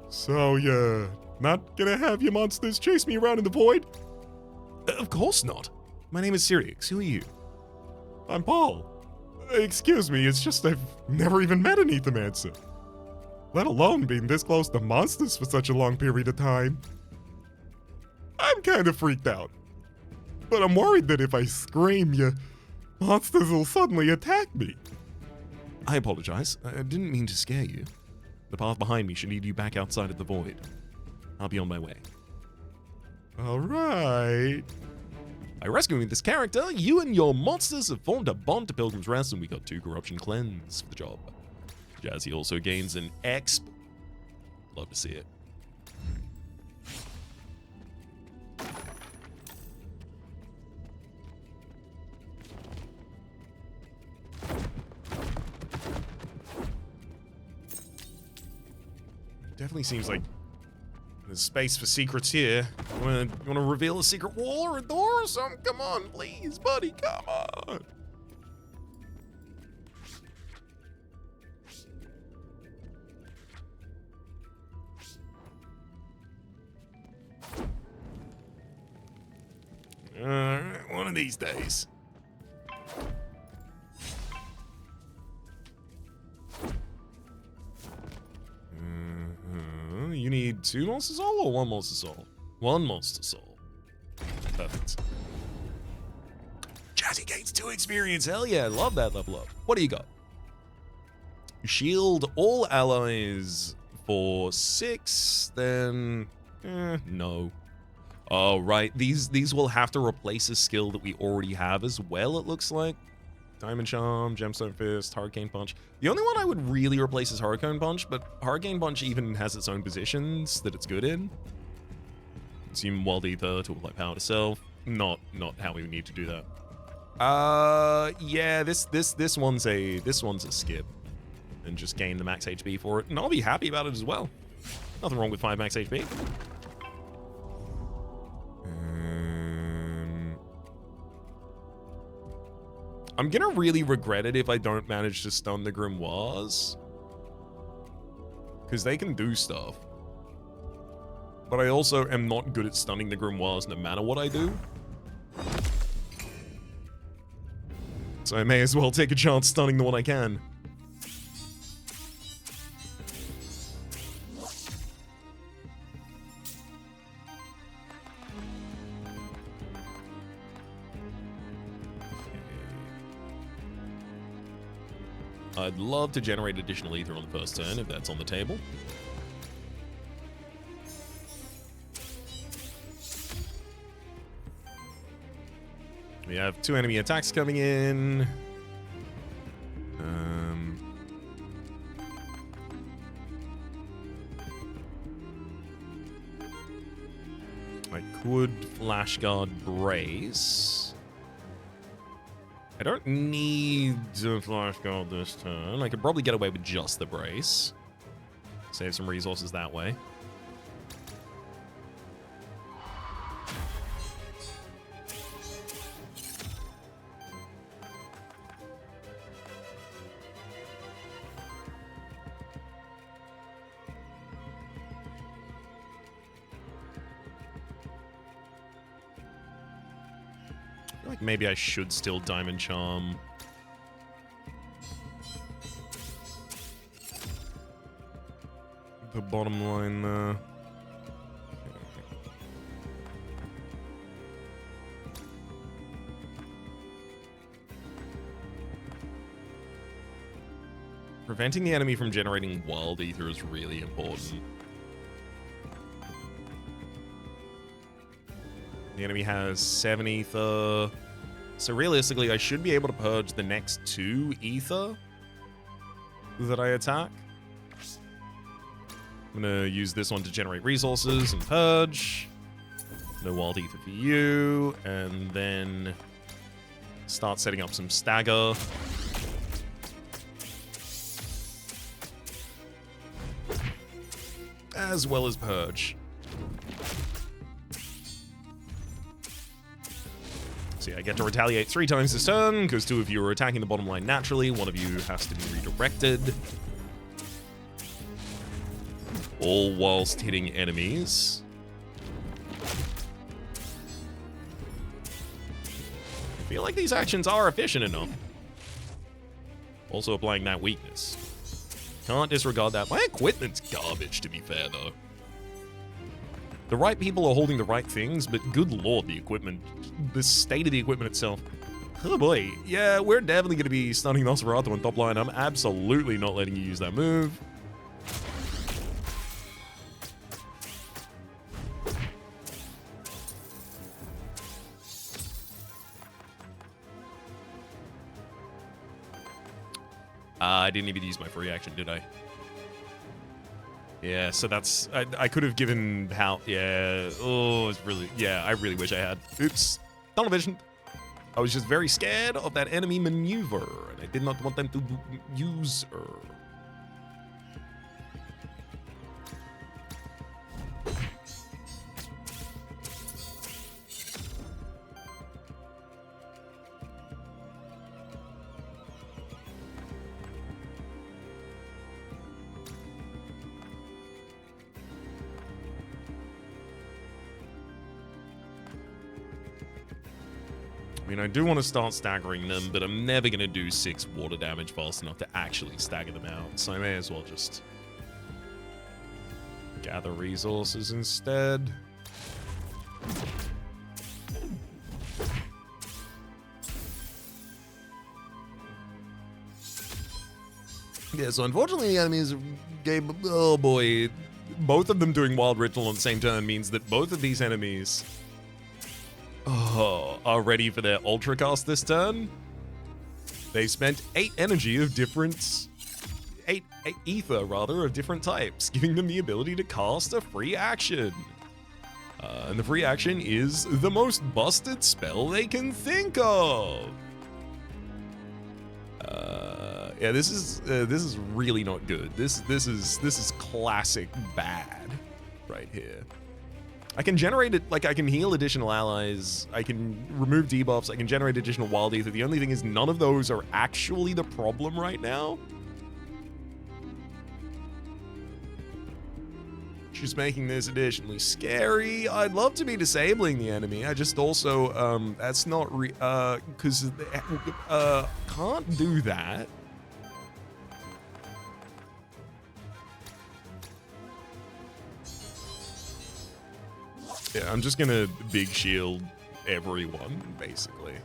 So you're not gonna have your monsters chase me around in the void? Of course not. My name is Sirius. Who are you? I'm Paul. Excuse me, it's just I've never even met an Aethermancer. Let alone being this close to monsters for such a long period of time. I'm kind of freaked out. But I'm worried that if I scream, your monsters will suddenly attack me. I apologize. I didn't mean to scare you. The path behind me should lead you back outside of the void. I'll be on my way. Alright. By rescuing this character, you and your monsters have formed a bond to Pilgrim's Rest, and we got 2 corruption cleanse for the job. Jazzy also gains an exp. Love to see it. Definitely seems like there's space for secrets here. You wanna reveal a secret wall or a door or something? Come on, please, buddy, come on. Alright, one of these days. You need 2 Monster Soul or 1 Monster Soul? 1 Monster Soul. Perfect. Jazzy gains 2 experience. Hell yeah, love that level up. What do you got? Shield all allies for 6, then no. Oh, right. These will have to replace a skill that we already have as well, it looks like. Diamond Charm, Gemstone Fist, Hurricane Punch. The only one I would really replace is Hurricane Punch, but Hurricane Punch even has its own positions that it's good in. Consume Wild Ether to apply power to self. Not how we need to do that. Yeah, this one's a skip. And just gain the max HP for it. And I'll be happy about it as well. Nothing wrong with 5 max HP. I'm gonna really regret it if I don't manage to stun the Grimoires. Because they can do stuff. But I also am not good at stunning the Grimoires no matter what I do. So I may as well take a chance stunning the one I can. I'd love to generate additional ether on the first turn if that's on the table. We have 2 enemy attacks coming in. I could Flash Guard Brace. I don't need to Flash Guard this turn. I could probably get away with just the Brace. Save some resources that way. Like maybe I should still Diamond Charm. The bottom line there. Preventing the enemy from generating wild ether is really important. The enemy has 7 ether. So realistically, I should be able to purge the next 2 ether that I attack. I'm going to use this one to generate resources and purge. No wild ether for you. And then start setting up some stagger. As well as purge. So yeah, I get to retaliate 3 times this turn, because 2 of you are attacking the bottom line naturally, 1 of you has to be redirected. All whilst hitting enemies. I feel like these actions are efficient enough. Also applying that weakness. Can't disregard that. My equipment's garbage, to be fair, though. The right people are holding the right things, but good lord, the equipment. The state of the equipment itself. Oh boy. Yeah, we're definitely going to be stunning Nosferatu on top line. I'm absolutely not letting you use that move. I didn't even use my free action, did I? Yeah, so that's... I could have given how... Yeah. Oh, it's really... Yeah, I really wish I had. Oops. Tunnel vision. I was just very scared of that enemy maneuver, and I did not want them to use her. I mean, I do want to start staggering them, but I'm never going to do 6 water damage fast enough to actually stagger them out, so I may as well just gather resources instead. Yeah, so unfortunately the enemies gave... Oh boy. Both of them doing Wild Ritual on the same turn means that both of these enemies... are ready for their Ultra Cast this turn. They spent 8 energy of different... 8 ether, rather, of different types, giving them the ability to cast a free action. And the free action is the most busted spell they can think of. Yeah, this is really not good. This is classic bad right here. I can generate it, like I can heal additional allies, I can remove debuffs, I can generate additional wild ether. The only thing is none of those are actually the problem right now. Just making this additionally scary. I'd love to be disabling the enemy. I just also, that's not because can't do that. Yeah, I'm just gonna big shield everyone, basically.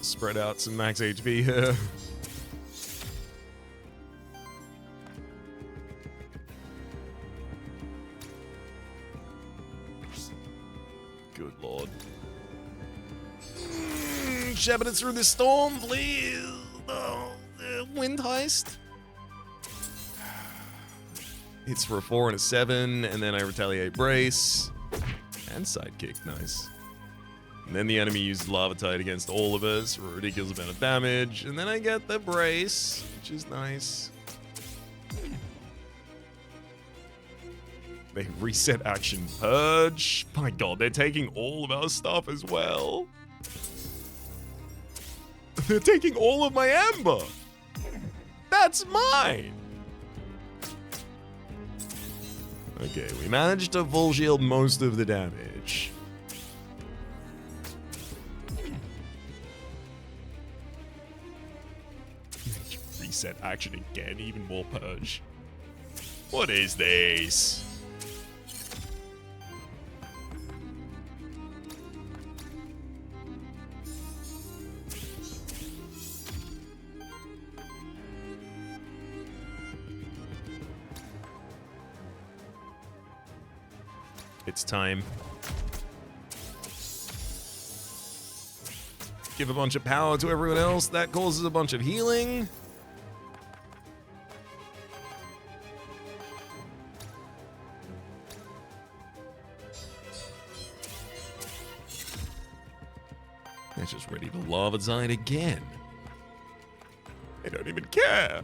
Spread out some max HP here. Good lord. Shepherding through the storm, please. Oh, wind heist. Hits for a 4 and a 7, and then I retaliate brace. And sidekick, nice. And then the enemy uses Lava Tide against all of us for a ridiculous amount of damage. And then I get the brace, which is nice. They reset action purge. My god, they're taking all of our stuff as well. They're taking all of my amber. That's mine. Okay, we managed to full shield most of the damage. Reset action again, even more purge. What is this? It's time. Give a bunch of power to everyone else. That causes a bunch of healing. They're just ready to lava Zine again. They don't even care.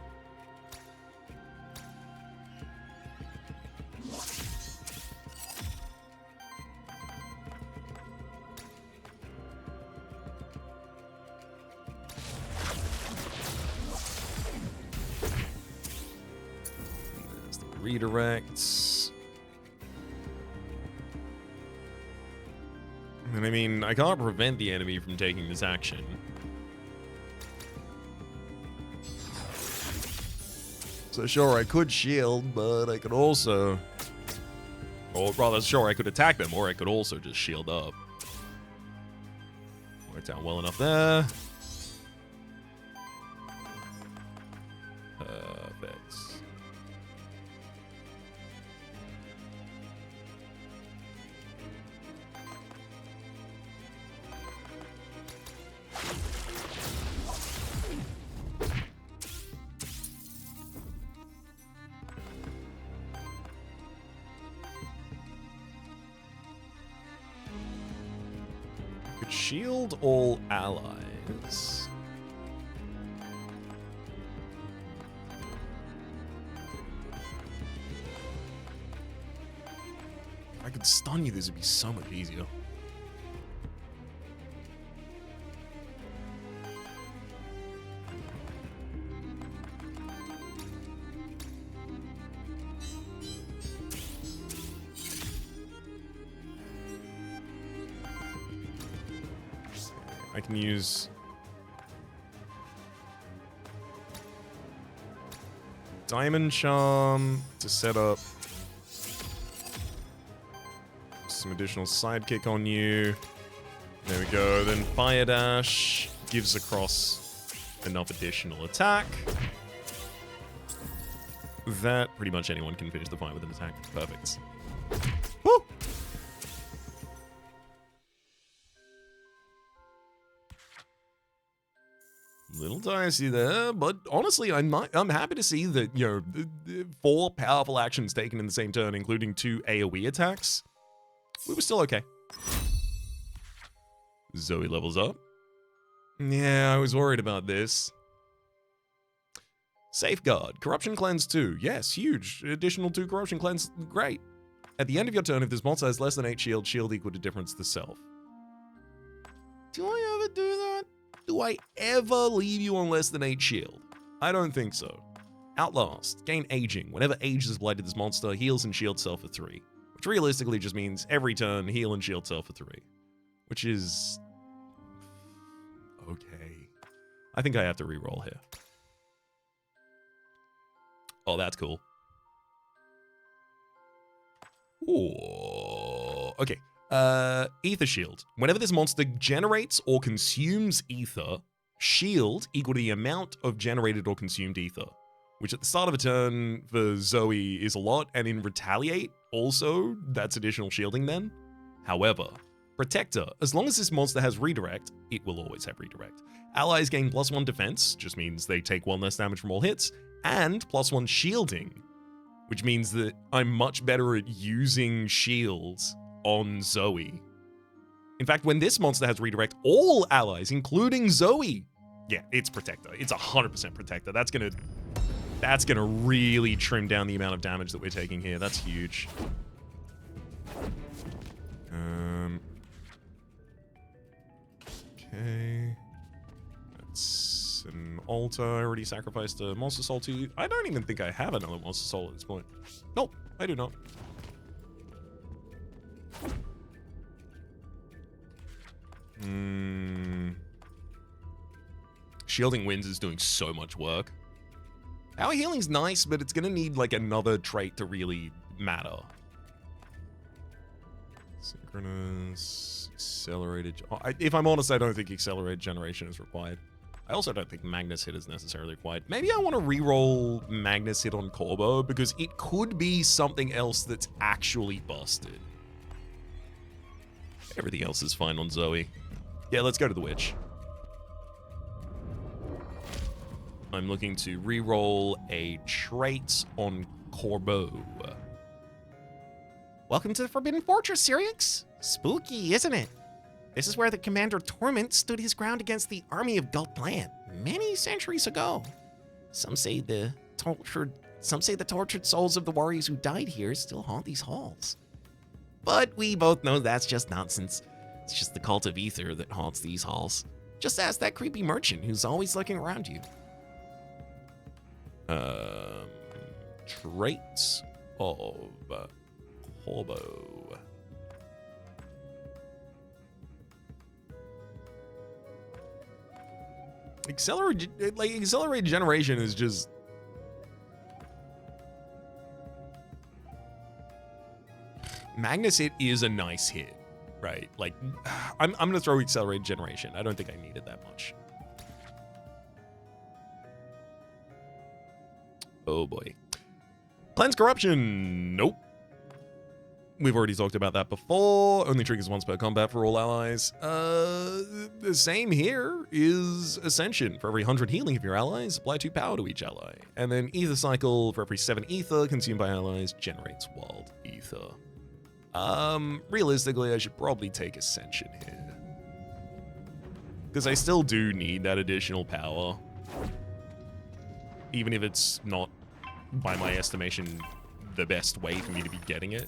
There's the redirects. And I mean, I can't prevent the enemy from taking this action. So sure, I could shield, but I could also... Or rather, sure, I could attack them, or I could also just shield up. Worked out well enough there. Perfect. Shield all allies. If I could stun you, this would be so much easier. I can use Diamond Charm to set up some additional sidekick on you. There we go. Then Fire Dash gives across enough additional attack that pretty much anyone can finish the fight with an attack. Perfect. Woo! Little dicey there, but honestly, I'm happy to see that, you know, the 4 powerful actions taken in the same turn, including 2 AoE attacks. We were still okay. Zoe levels up. Yeah, I was worried about this. Safeguard. Corruption Cleanse 2. Yes, huge. Additional 2 Corruption Cleanse. Great. At the end of your turn, if this monster has less than 8 shield, shield equal to difference to self. Do I ever do that? Do I ever leave you on less than 8 shield? I don't think so. Outlast. Gain aging. Whenever age is applied to this monster, heals and shield self for 3. Which realistically just means every turn, heal and shield self for 3. Which is... okay. I think I have to reroll here. Oh, that's cool. Ooh. Okay. Ether Shield. Whenever this monster generates or consumes ether, shield equal to the amount of generated or consumed ether, which at the start of a turn for Zoe is a lot, and in Retaliate also, that's additional shielding then. However, Protector, as long as this monster has redirect, it will always have redirect. Allies gain +1 defense, just means they take 1 less damage from all hits, and +1 shielding, which means that I'm much better at using shields on Zoe. In fact, when this monster has redirect, all allies, including Zoe, yeah, it's Protector. It's 100% Protector. That's gonna really trim down the amount of damage that we're taking here. That's huge. Okay. That's an altar. I already sacrificed a Monster Soul to you. I don't even think I have another Monster Soul at this point. Nope, I do not. Shielding Winds is doing so much work. Our healing's nice, but it's gonna need like another trait to really matter. Synchronous, accelerated. If I'm honest, I don't think accelerated generation is required. I also don't think Magnus Hit is necessarily required. Maybe I want to reroll Magnus Hit on Corbo because it could be something else that's actually busted. Everything else is fine on Zoe. Yeah, let's go to the Witch. I'm looking to reroll a trait on Corbo. Welcome to the Forbidden Fortress, Syrinx. Spooky, isn't it? This is where the Commander Torment stood his ground against the army of Gul'Plan many centuries ago. Some say the tortured souls of the warriors who died here still haunt these halls. But we both know that's just nonsense. It's just the cult of Ether that haunts these halls. Just ask that creepy merchant who's always looking around you. Traits of Corbo. Accelerated generation is just... Magnus Hit is a nice hit, right? Like, I'm gonna throw accelerated generation. I don't think I need it that much. Oh boy. Cleanse Corruption. Nope. We've already talked about that before. Only triggers once per combat for all allies. The same here is Ascension. For every 100 healing of your allies, apply 2 power to each ally. And then Ether Cycle, for every 7 ether consumed by allies, generates wild ether. Realistically, I should probably take Ascension here. Because I still do need that additional power. Even if it's not, by my estimation, the best way for me to be getting it.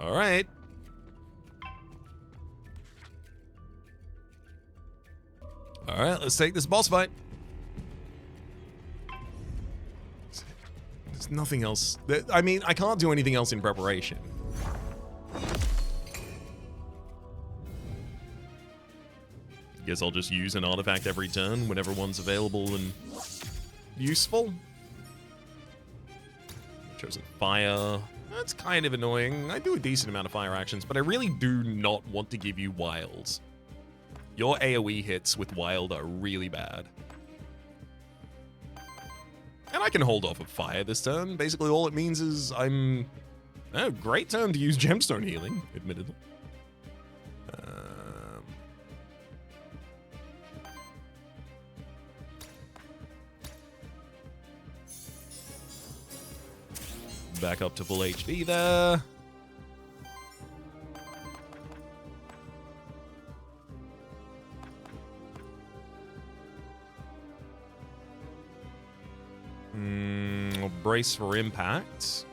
Alright. Alright, let's take this boss fight. There's nothing else. I mean, I can't do anything else in preparation. Guess I'll just use an artifact every turn whenever one's available and useful. Chosen Fire. That's kind of annoying. I do a decent amount of fire actions, but I really do not want to give you Wilds. Your AoE hits with Wild are really bad. And I can hold off of fire this turn. Basically, all it means is I'm... Oh, great turn to use Gemstone Healing, admittedly. Back up to full HP there. I'll brace for impact.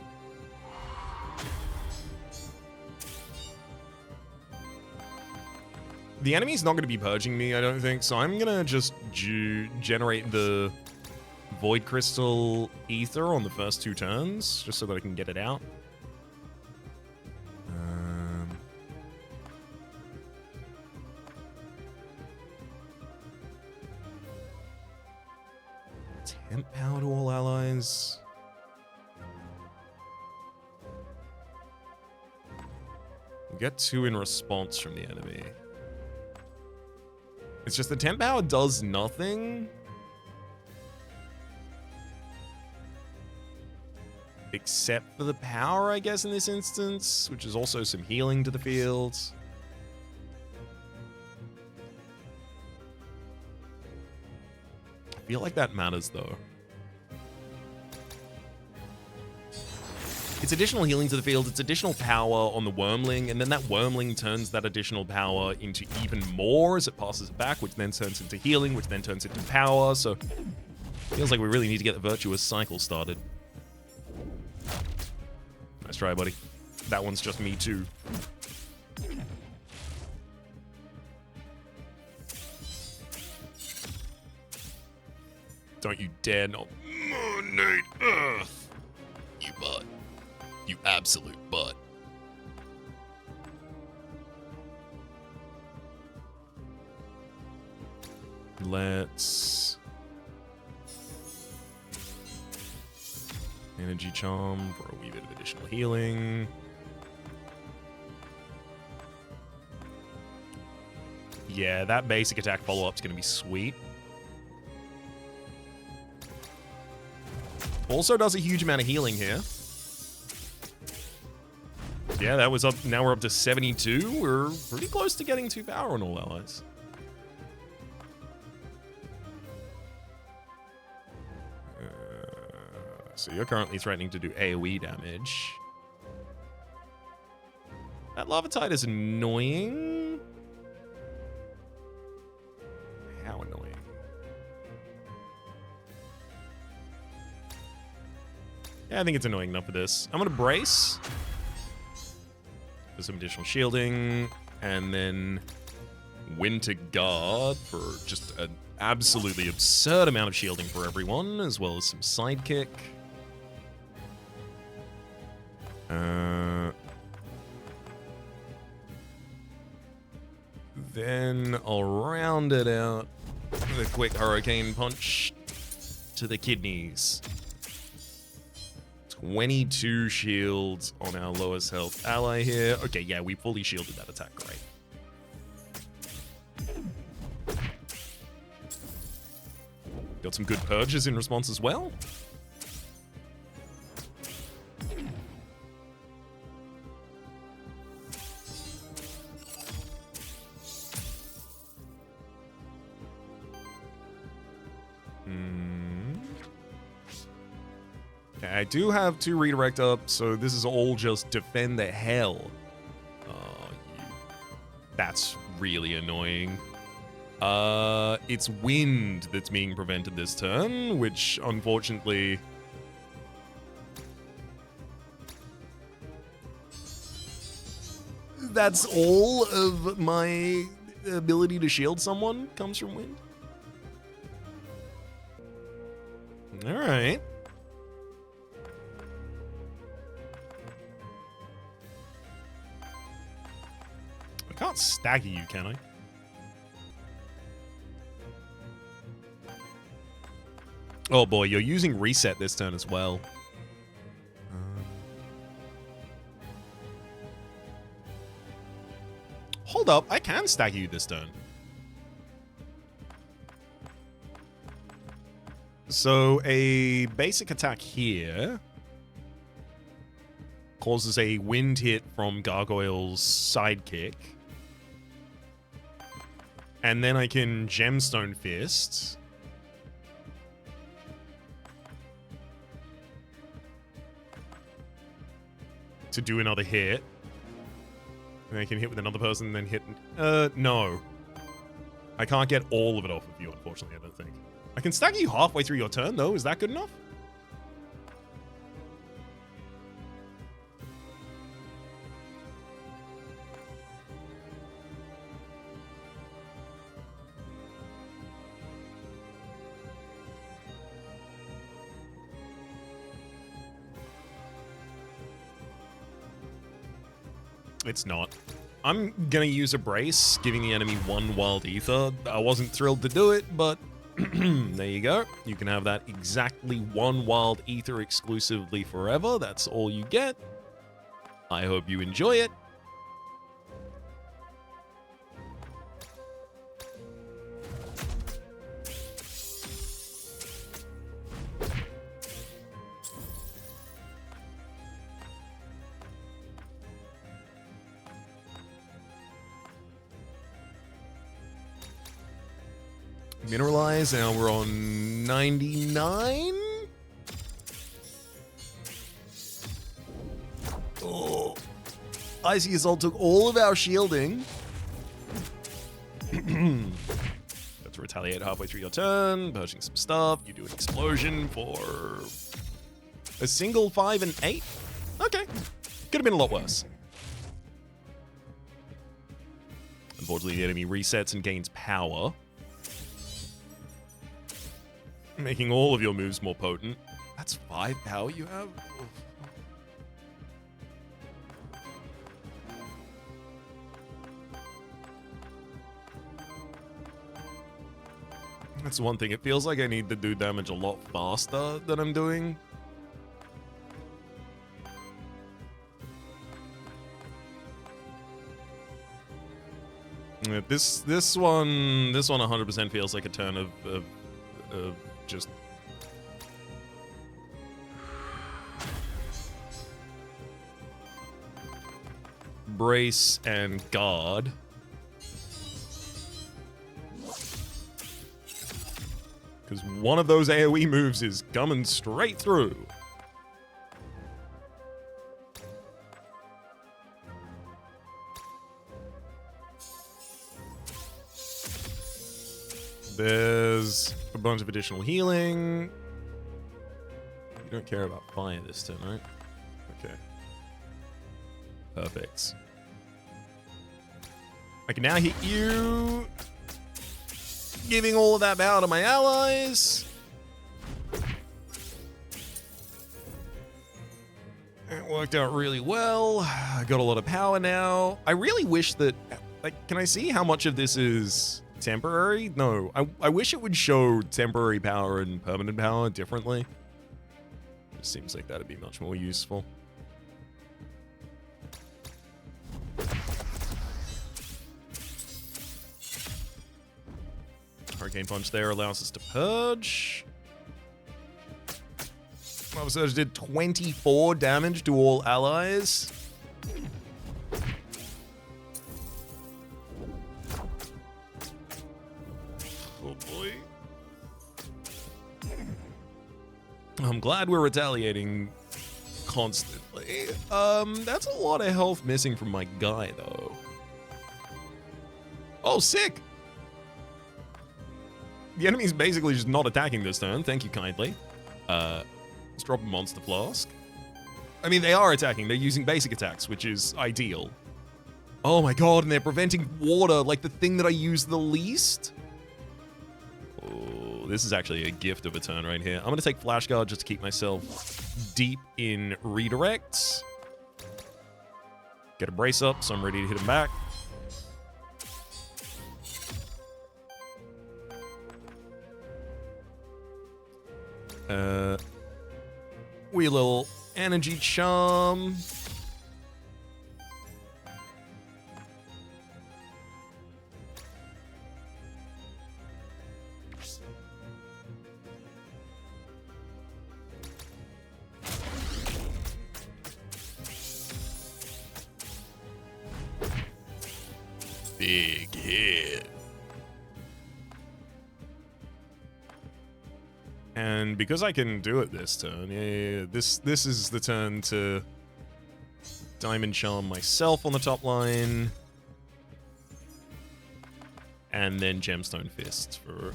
The enemy's not going to be purging me, I don't think, so I'm going to just generate the Void Crystal Ether on the first 2 turns, just so that I can get it out. Temp power to all allies. We'll get 2 in response from the enemy. It's just the temp power does nothing. Except for the power, I guess, in this instance, which is also some healing to the field. I feel like that matters, though. It's additional healing to the field, it's additional power on the Wormling, and then that Wormling turns that additional power into even more as it passes it back, which then turns into healing, which then turns into power, so... Feels like we really need to get the Virtuous Cycle started. Nice try, buddy. That one's just me, too. Don't you dare not moonate Earth! You butt. You absolute butt. Let's... Energy Charm for a wee bit of additional healing. Yeah, that basic attack follow-up is going to be sweet. Also does a huge amount of healing here. Yeah, that was up. Now we're up to 72. We're pretty close to getting 2 power on all allies. So you're currently threatening to do AoE damage. That Lava Tide is annoying. How annoying. Yeah, I think it's annoying enough for this. I'm going to brace. For some additional shielding, and then Winter Guard for just an absolutely absurd amount of shielding for everyone, as well as some Sidekick. Then I'll round it out with a quick Hurricane Punch to the kidneys. 22 shields on our lowest health ally here. Okay, yeah, we fully shielded that attack. Great. Got some good purges in response as well. I do have 2 redirect up, so this is all just defend the hell. Oh, that's really annoying. It's wind that's being prevented this turn, which unfortunately... That's all of my ability to shield someone comes from wind. All right. I can't stagger you, can I? Oh boy, you're using reset this turn as well. hold up. I can stack you this turn. So a basic attack here causes a wind hit from Gargoyle's sidekick. And then I can Gemstone Fist. To do another hit. And I can hit with another person and then hit... no. I can't get all of it off of you, unfortunately, I don't think. I can stack you halfway through your turn, though. Is that good enough? It's not. I'm gonna use a brace, giving the enemy 1 wild ether. I wasn't thrilled to do it, but there you go. You can have that exactly 1 wild ether exclusively forever. That's all you get. I hope you enjoy it. Mineralize, now we're on 99. Oh. Icy Assault took all of our shielding. Got to retaliate halfway through your turn, purging some stuff. You do an explosion for a single 5 and 8. Okay. Could have been a lot worse. Unfortunately, the enemy resets and gains power, making all of your moves more potent. That's 5 power you have? Oof. That's one thing. It feels like I need to do damage a lot faster than I'm doing. Yeah, this one 100% feels like a turn of just brace and guard. Because one of those AoE moves is coming straight through. There's a bunch of additional healing. You don't care about fire this turn, right? Okay. Perfect. I can now hit you, giving all of that power to my allies. It worked out really well. I got a lot of power now. I really wish that, like, can I see how much of this is temporary? No, I wish it would show temporary power and permanent power differently. It seems like that'd be much more useful. Hurricane Punch there allows us to purge. Lava Surge did 24 damage to all allies. Oh boy. I'm glad we're retaliating constantly. That's a lot of health missing from my guy, though. Oh, sick! The enemy's basically just not attacking this turn. Thank you kindly. Let's drop a Monster Flask. I mean, they are attacking. They're using basic attacks, which is ideal. Oh my god, and they're preventing water, like the thing that I use the least. Oh, this is actually a gift of a turn right here. I'm going to take Flash Guard just to keep myself deep in redirects. Get a brace up, so I'm ready to hit him back. Wee little energy charm. big hit. And because I can do it this turn, yeah, this is the turn to Diamond Charm myself on the top line. And then Gemstone Fist for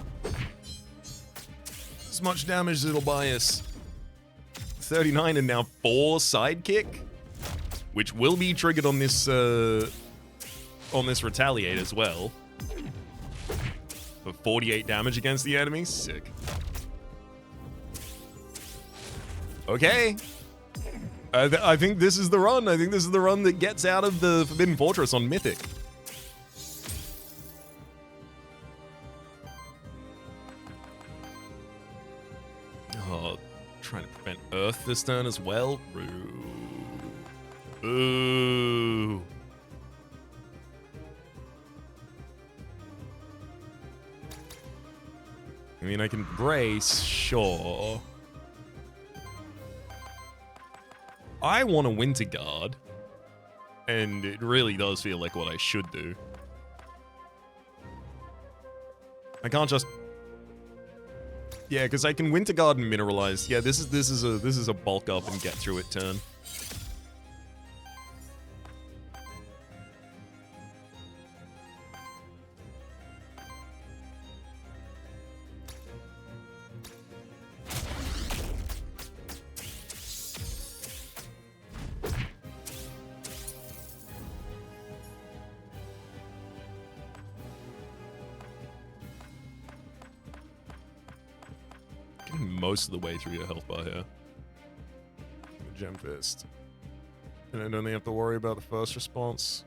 as much damage as it'll buy us. 39 and now 4 Sidekick, which will be triggered on this Retaliate as well. For 48 damage against the enemy. Sick. Okay. I think this is the run. I think this is the run that gets out of the Forbidden Fortress on Mythic. Oh, trying to prevent Earth this turn as well. Ooh. I mean, I can brace, sure. I want a Winter Guard, and it really does feel like what I should do. I can't just... Yeah, because I can Winter Guard and Mineralize. Yeah, this is a bulk up and get through it turn. Most of the way through your health bar here. Gem Fist. And I don't have to worry about the first response.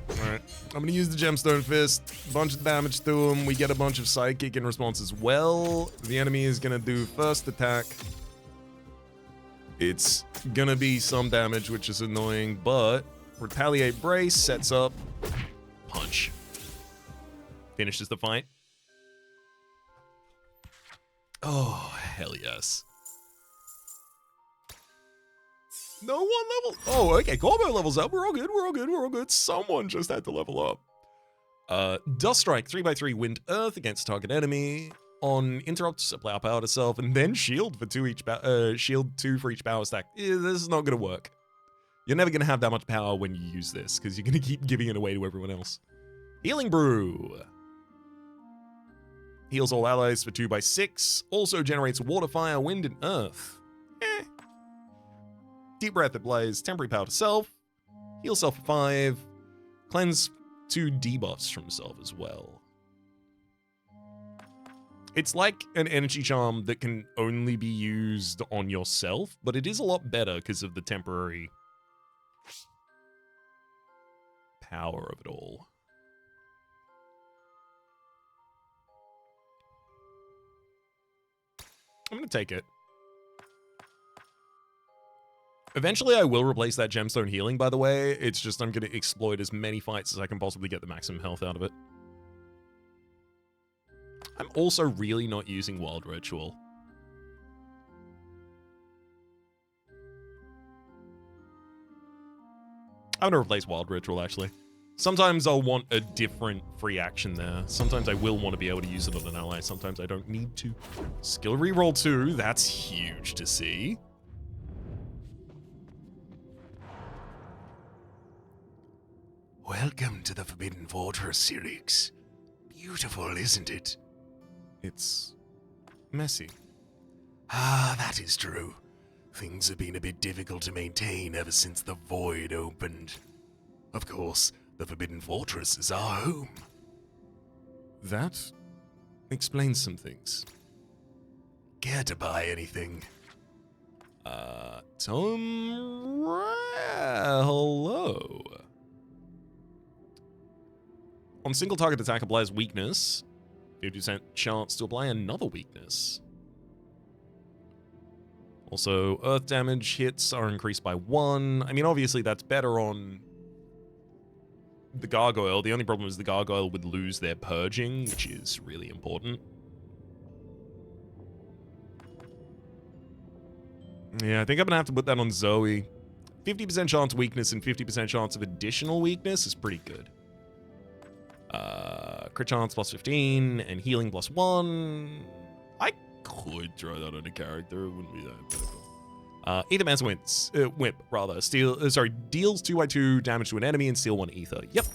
Alright, I'm gonna use the Gemstone Fist. A bunch of damage to him. We get a bunch of Sidekick in response as well. The enemy is gonna do first attack. It's gonna be some damage, which is annoying, but Retaliate Brace sets up. Punch. Finishes the fight. Oh, hell yes. No one level. Oh, okay. Corbo levels up. We're all good. We're all good. We're all good. Someone just had to level up. Dust Strike 3x3 Wind Earth against target enemy. On interrupt, apply our power to self, and then shield for 2 each. Shield 2 for each power stack. This is not gonna work. You're never going to have that much power when you use this, because you're going to keep giving it away to everyone else. Healing Brew. Heals all allies for 2x6. Also generates water, fire, wind, and earth. Deep Breath applies temporary power to self. Heal self for 5. Cleanse 2 debuffs from self as well. It's like an energy charm that can only be used on yourself, but it is a lot better because of the temporary power of it all. I'm gonna take it. Eventually I will replace that gemstone healing, by the way. It's just I'm gonna exploit as many fights as I can possibly get the maximum health out of it. I'm also really not using Wild Ritual. I'm gonna replace Wild Ritual, actually. Sometimes I'll want a different free action there. Sometimes I will want to be able to use it on an ally. Sometimes I don't need to. Skill reroll 2, that's huge to see. Welcome to the Forbidden Fortress, Cyrix. Beautiful, isn't it? It's messy. Ah, that is true. Things have been a bit difficult to maintain ever since the Void opened. Of course, the Forbidden Fortress is our home. That explains some things. Care to buy anything? Hello. On single target attack applies weakness. 50% chance to apply another weakness. Also, earth damage hits are increased by 1. I mean, obviously that's better on the gargoyle. The only problem is the gargoyle would lose their purging, which is really important. Yeah, I think I'm gonna have to put that on Zoe. 50% chance weakness and 50% chance of additional weakness is pretty good. Crit chance plus 15 and healing plus 1. I could try that on a character. It wouldn't be that difficult. Aethermancer whip, rather. Deals 2x2 damage to an enemy and steal 1 ether. Yep.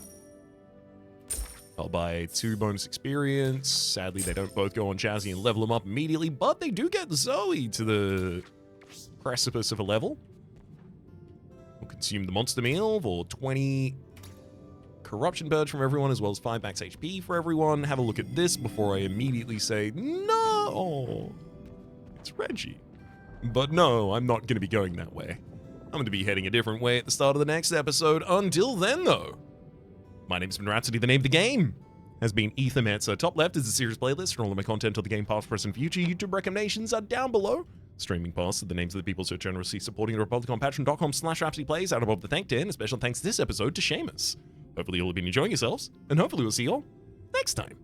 I'll buy 2 bonus experience. Sadly, they don't both go on Jazzy and level them up immediately, but they do get Zoe to the precipice of a level. We'll consume the monster meal for 20 corruption purge from everyone, as well as 5 max HP for everyone. Have a look at this before I immediately say, no, it's Reggie. But no, I'm not going to be going that way. I'm going to be heading a different way at the start of the next episode. Until then, though, my name's been Rhapsody. The name of the game has been Aethermancer. Top left is the series playlist for all of my content on the game, past, present, future. YouTube recommendations are down below. Streaming past are the names of the people so generously supporting the Republic on patreon.com/RhapsodyPlays. Out above the thank tin. A special thanks this episode to Seamus. Hopefully you'll have been enjoying yourselves, and hopefully we'll see you all next time.